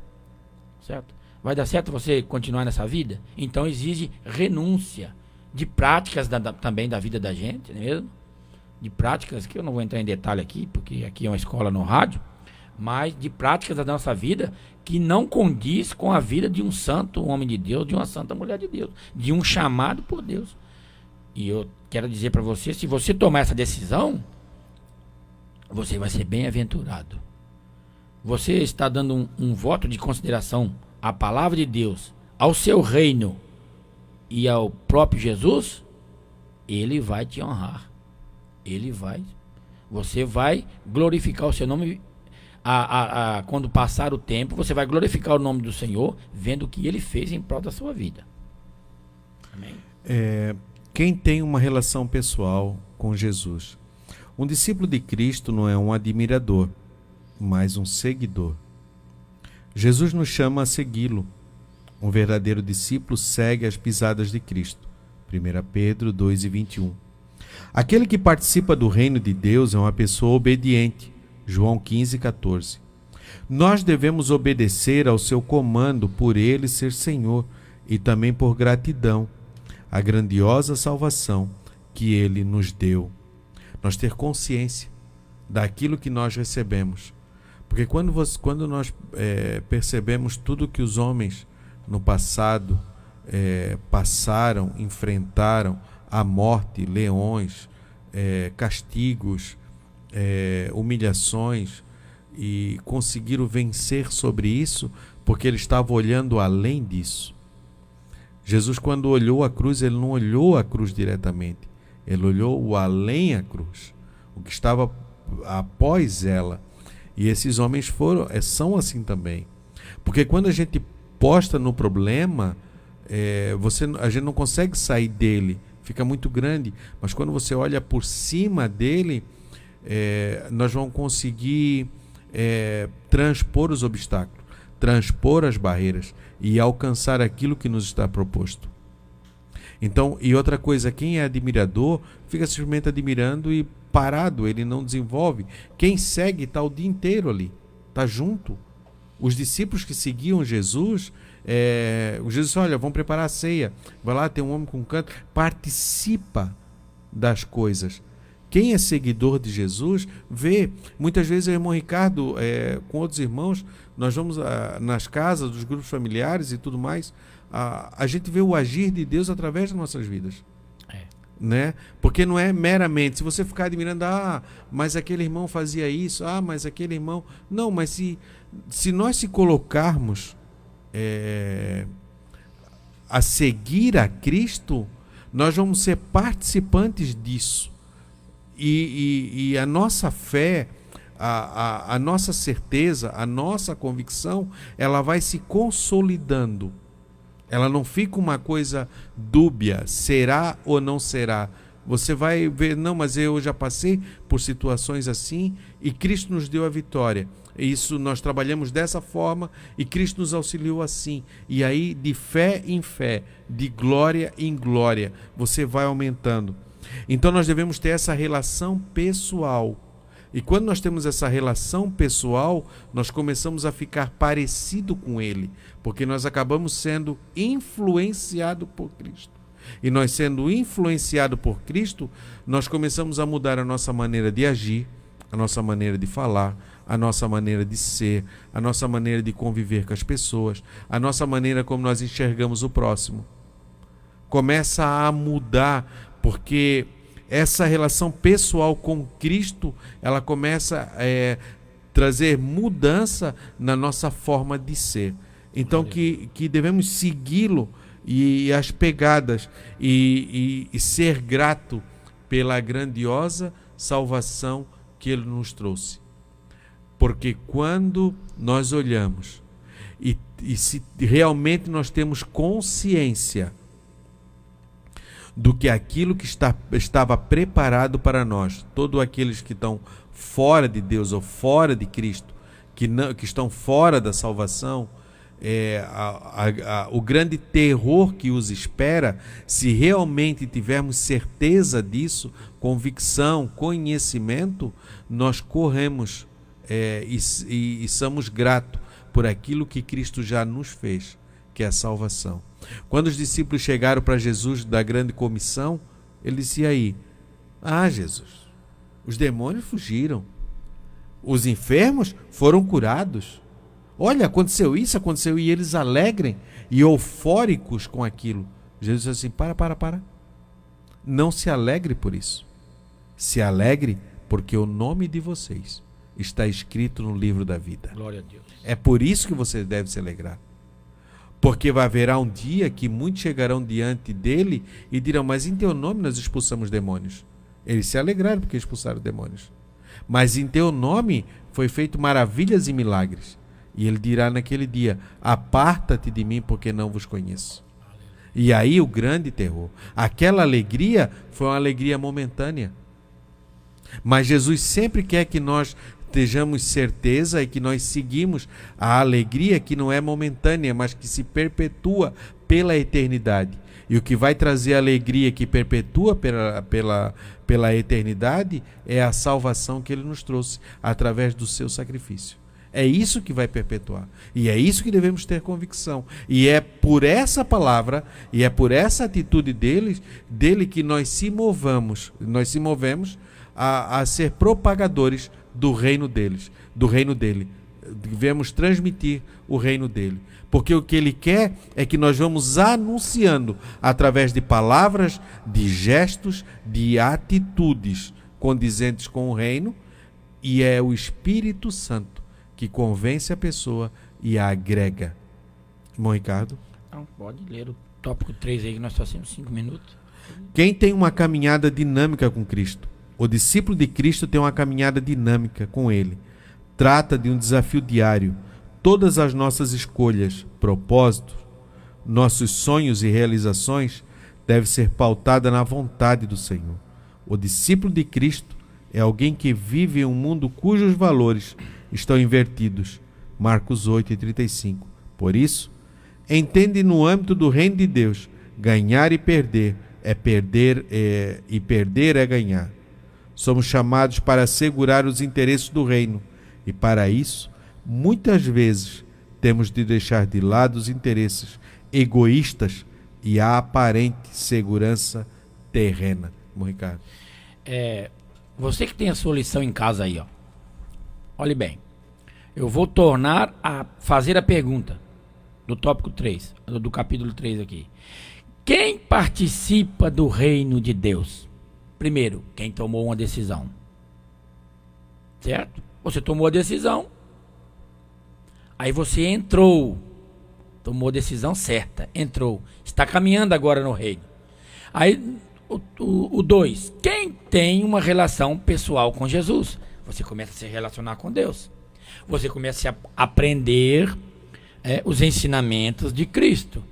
Certo? Vai dar certo você continuar nessa vida? Então exige renúncia de práticas também da vida da gente, não é mesmo? De práticas que eu não vou entrar em detalhe aqui, porque aqui é uma escola no rádio, mas de práticas da nossa vida que não condiz com a vida de um santo homem de Deus, de uma santa mulher de Deus, de um chamado por Deus. E eu quero dizer para você, se você tomar essa decisão, você vai ser bem-aventurado. Você está dando um voto de consideração à palavra de Deus, ao seu reino e ao próprio Jesus, ele vai te honrar. Você vai glorificar o seu nome. Quando passar o tempo, você vai glorificar o nome do Senhor, vendo o que ele fez em prol da sua vida. Amém? Quem tem uma relação pessoal com Jesus? Um discípulo de Cristo não é um admirador, mas um seguidor. Jesus nos chama a segui-lo. Um verdadeiro discípulo segue as pisadas de Cristo. 1 Pedro 2:21. Aquele que participa do reino de Deus é uma pessoa obediente. João 15:14. Nós devemos obedecer ao seu comando por ele ser Senhor e também por gratidão à grandiosa salvação que ele nos deu. Nós ter consciência daquilo que nós recebemos. Porque quando nós percebemos tudo que os homens no passado passaram, enfrentaram, a morte, leões, castigos, humilhações, e conseguiram vencer sobre isso, porque ele estava olhando além disso. Jesus, quando olhou a cruz, ele não olhou a cruz diretamente, ele olhou o além a cruz, o que estava após ela. E esses homens são assim também. Porque quando a gente posta no problema, a gente não consegue sair dele, fica muito grande. Mas quando você olha por cima dele, nós vamos conseguir transpor os obstáculos, transpor as barreiras e alcançar aquilo que nos está proposto. Então, e outra coisa, quem é admirador fica simplesmente admirando e parado, ele não desenvolve. Quem segue está o dia inteiro ali, está junto. Os discípulos que seguiam Jesus, o Jesus disse: olha, vamos preparar a ceia, vai lá, tem um homem com canto, participa das coisas. Quem é seguidor de Jesus vê. Muitas vezes o irmão Ricardo, com outros irmãos, nós vamos nas casas dos grupos familiares e tudo mais, a gente vê o agir de Deus através das nossas vidas. Né? Porque não é meramente, se você ficar admirando, mas aquele irmão fazia isso, mas aquele irmão... Não, mas se nós se colocarmos a seguir a Cristo, nós vamos ser participantes disso. E a nossa fé, a nossa certeza, a nossa convicção, ela vai se consolidando. Ela não fica uma coisa dúbia, será ou não será. Você vai ver, não, mas eu já passei por situações assim e Cristo nos deu a vitória. Isso nós trabalhamos dessa forma e Cristo nos auxiliou assim. E aí, de fé em fé, de glória em glória, você vai aumentando. Então nós devemos ter essa relação pessoal. E quando nós temos essa relação pessoal, nós começamos a ficar parecido com Ele, porque nós acabamos sendo influenciados por Cristo. E nós sendo influenciados por Cristo, nós começamos a mudar a nossa maneira de agir, a nossa maneira de falar, a nossa maneira de ser, a nossa maneira de conviver com as pessoas, a nossa maneira como nós enxergamos o próximo. Começa a mudar, porque essa relação pessoal com Cristo, ela começa a trazer mudança na nossa forma de ser. Então que devemos segui-lo e as pegadas e ser grato pela grandiosa salvação que Ele nos trouxe. Porque quando nós olhamos e se realmente nós temos consciência do que aquilo que estava preparado para nós, todos aqueles que estão fora de Deus ou fora de Cristo, que estão fora da salvação, o grande terror que os espera, se realmente tivermos certeza disso, convicção, conhecimento, nós corremos e somos gratos por aquilo que Cristo já nos fez, que é a salvação. Quando os discípulos chegaram para Jesus da grande comissão, ele disse: e aí? Jesus, os demônios fugiram, os enfermos foram curados. Olha, aconteceu isso, aconteceu, e eles alegrem e eufóricos com aquilo. Jesus disse assim: para. Não se alegre por isso. Se alegre porque o nome de vocês está escrito no livro da vida. Glória a Deus. É por isso que você deve se alegrar. Porque haverá um dia que muitos chegarão diante dele e dirão: mas em teu nome nós expulsamos demônios. Eles se alegraram porque expulsaram demônios. Mas em teu nome foi feito maravilhas e milagres. E ele dirá naquele dia: aparta-te de mim, porque não vos conheço. E aí o grande terror. Aquela alegria foi uma alegria momentânea. Mas Jesus sempre quer que nós tenhamos certeza e que nós seguimos a alegria que não é momentânea, mas que se perpetua pela eternidade. E o que vai trazer alegria que perpetua pela eternidade é a salvação que Ele nos trouxe através do seu sacrifício. É isso que vai perpetuar. E é isso que devemos ter convicção. E é por essa palavra, e é por essa atitude dele que nós se movemos a ser propagadores do reino dele. Devemos transmitir o reino dele. Porque o que ele quer é que nós vamos anunciando através de palavras, de gestos, de atitudes condizentes com o reino, e é o Espírito Santo que convence a pessoa e a agrega. Irmão Ricardo? Não, pode ler o tópico 3 aí, que nós só temos 5 minutos. Quem tem uma caminhada dinâmica com Cristo? O discípulo de Cristo tem uma caminhada dinâmica com Ele. Trata de um desafio diário. Todas as nossas escolhas, propósitos, nossos sonhos e realizações devem ser pautadas na vontade do Senhor. O discípulo de Cristo é alguém que vive em um mundo cujos valores estão invertidos. Marcos 8:35. Por isso, entende no âmbito do reino de Deus, ganhar e perder é perder e perder é ganhar. Somos chamados para assegurar os interesses do reino e para isso, muitas vezes, temos de deixar de lado os interesses egoístas e a aparente segurança terrena. Ricardo. Você que tem a sua lição em casa aí, ó. Olhe bem. Eu vou tornar a fazer a pergunta do tópico 3, do capítulo 3 aqui. Quem participa do reino de Deus? Primeiro, quem tomou uma decisão. Certo? Você tomou a decisão. Aí você entrou. Tomou a decisão certa. Entrou. Está caminhando agora no reino. Aí, o 2. Quem tem uma relação pessoal com Jesus? Você começa a se relacionar com Deus. Você começa a aprender os ensinamentos de Cristo.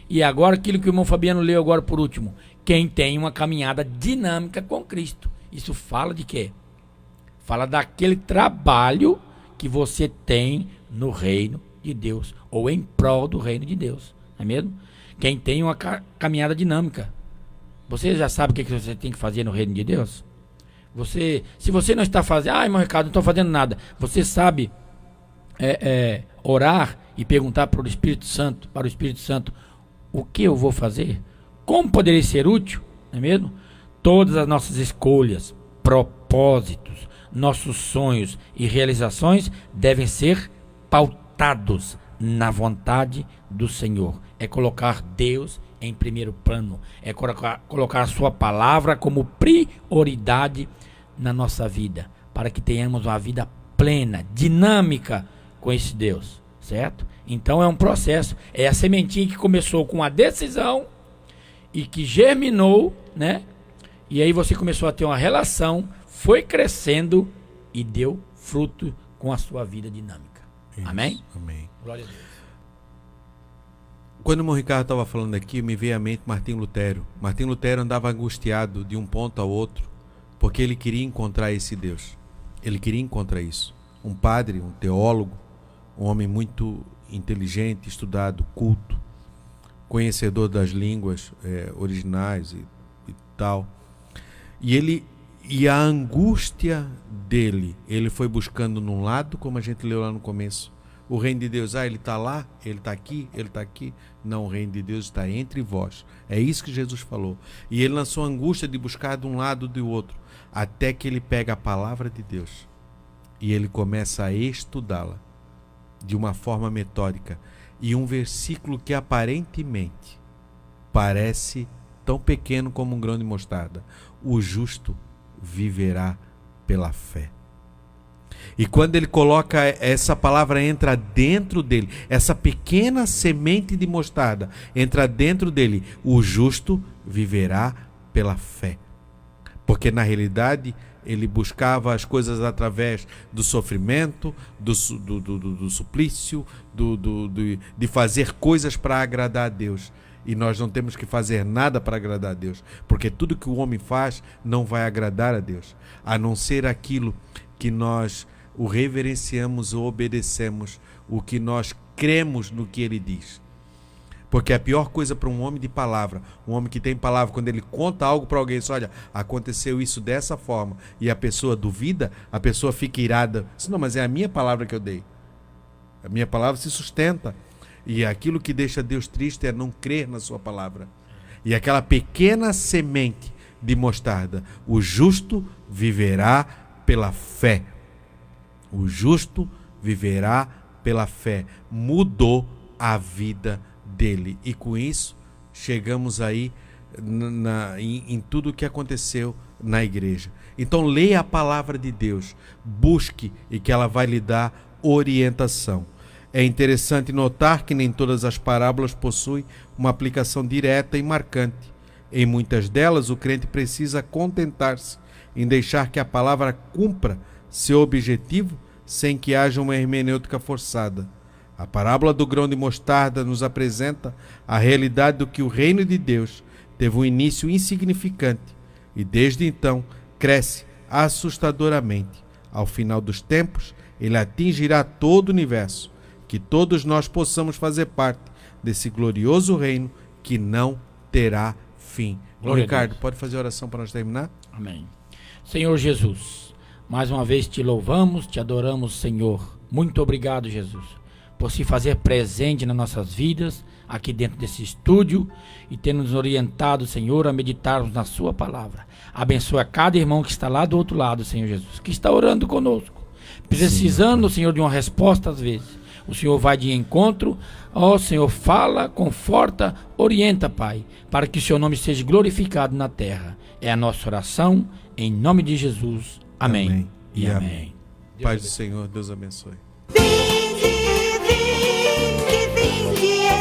E agora, aquilo que o irmão Fabiano leu agora por último. quem tem uma caminhada dinâmica com Cristo. Isso fala de quê? Fala daquele trabalho que você tem no reino de Deus, ou em prol do reino de Deus, não é mesmo? Quem tem uma caminhada dinâmica. Você já sabe o que você tem que fazer no reino de Deus? Se você não está fazendo, irmão Ricardo, não estou fazendo nada. Você sabe orar e perguntar para o Espírito Santo, o que eu vou fazer? Como poderia ser útil, não é mesmo? Todas as nossas escolhas, propósitos, nossos sonhos e realizações devem ser pautados na vontade do Senhor. É colocar Deus em primeiro plano, é colocar a sua palavra como prioridade na nossa vida, para que tenhamos uma vida plena, dinâmica com esse Deus, certo? Então é um processo, é a sementinha que começou com a decisão e que germinou, né? E aí você começou a ter uma relação, foi crescendo e deu fruto com a sua vida dinâmica. Isso, amém? Amém. Glória a Deus. Quando o irmão Ricardo estava falando aqui, me veio à mente Martim Lutero. Martim Lutero andava angustiado de um ponto ao outro, porque ele queria encontrar esse Deus. Ele queria encontrar isso. Um padre, um teólogo, um homem muito inteligente, estudado, culto, conhecedor das línguas originais e tal. E a angústia dele, ele foi buscando num lado, como a gente leu lá no começo, o reino de Deus, ele está lá, ele está aqui, ele está aqui. Não, o reino de Deus está entre vós. É isso que Jesus falou. E ele lançou a angústia de buscar de um lado e do outro, até que ele pega a palavra de Deus e ele começa a estudá-la de uma forma metódica. E um versículo que aparentemente parece tão pequeno como um grão de mostarda: o justo viverá pela fé. E quando ele coloca essa palavra, entra dentro dele, essa pequena semente de mostarda entra dentro dele, o justo viverá pela fé. Porque na realidade ele buscava as coisas através do sofrimento, do suplício, de fazer coisas para agradar a Deus. E nós não temos que fazer nada para agradar a Deus, porque tudo que o homem faz não vai agradar a Deus, a não ser aquilo que nós o reverenciamos ou obedecemos, o que nós cremos no que ele diz. Porque a pior coisa para um homem de palavra, um homem que tem palavra, quando ele conta algo para alguém, diz, olha, aconteceu isso dessa forma, e a pessoa duvida, a pessoa fica irada, diz, não, mas é a minha palavra que eu dei, a minha palavra se sustenta. E aquilo que deixa Deus triste é não crer na sua palavra. E aquela pequena semente de mostarda, o justo viverá pela fé. O justo viverá pela fé. Mudou a vida dele. E com isso, chegamos aí em tudo o que aconteceu na igreja. Então, leia a palavra de Deus. Busque e que ela vai lhe dar orientação. É interessante notar que nem todas as parábolas possuem uma aplicação direta e marcante. Em muitas delas, o crente precisa contentar-se em deixar que a palavra cumpra seu objetivo sem que haja uma hermenêutica forçada. A parábola do grão de mostarda nos apresenta a realidade do que o reino de Deus teve um início insignificante e desde então cresce assustadoramente. Ao final dos tempos, ele atingirá todo o universo. Que todos nós possamos fazer parte desse glorioso reino que não terá fim. Ricardo, pode fazer a oração para nós terminar? Amém. Senhor Jesus, mais uma vez te louvamos, te adoramos, Senhor. Muito obrigado, Jesus, por se fazer presente nas nossas vidas, aqui dentro desse estúdio, e ter nos orientado, Senhor, a meditarmos na sua palavra. Abençoa cada irmão que está lá do outro lado, Senhor Jesus, que está orando conosco, precisando, Senhor, de uma resposta às vezes. O Senhor vai de encontro, ó Senhor, fala, conforta, orienta, Pai, para que o Seu nome seja glorificado na terra. É a nossa oração, em nome de Jesus. Amém. Amém. E amém. Paz do Senhor, Deus abençoe. Vinde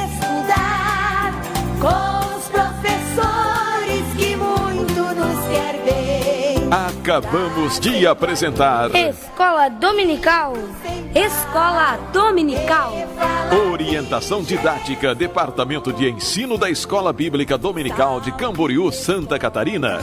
estudar com os professores que muito nos quer bem. Acabamos de apresentar Escola Dominical. Sem Escola Dominical. Orientação didática, Departamento de Ensino da Escola Bíblica Dominical de Camboriú, Santa Catarina.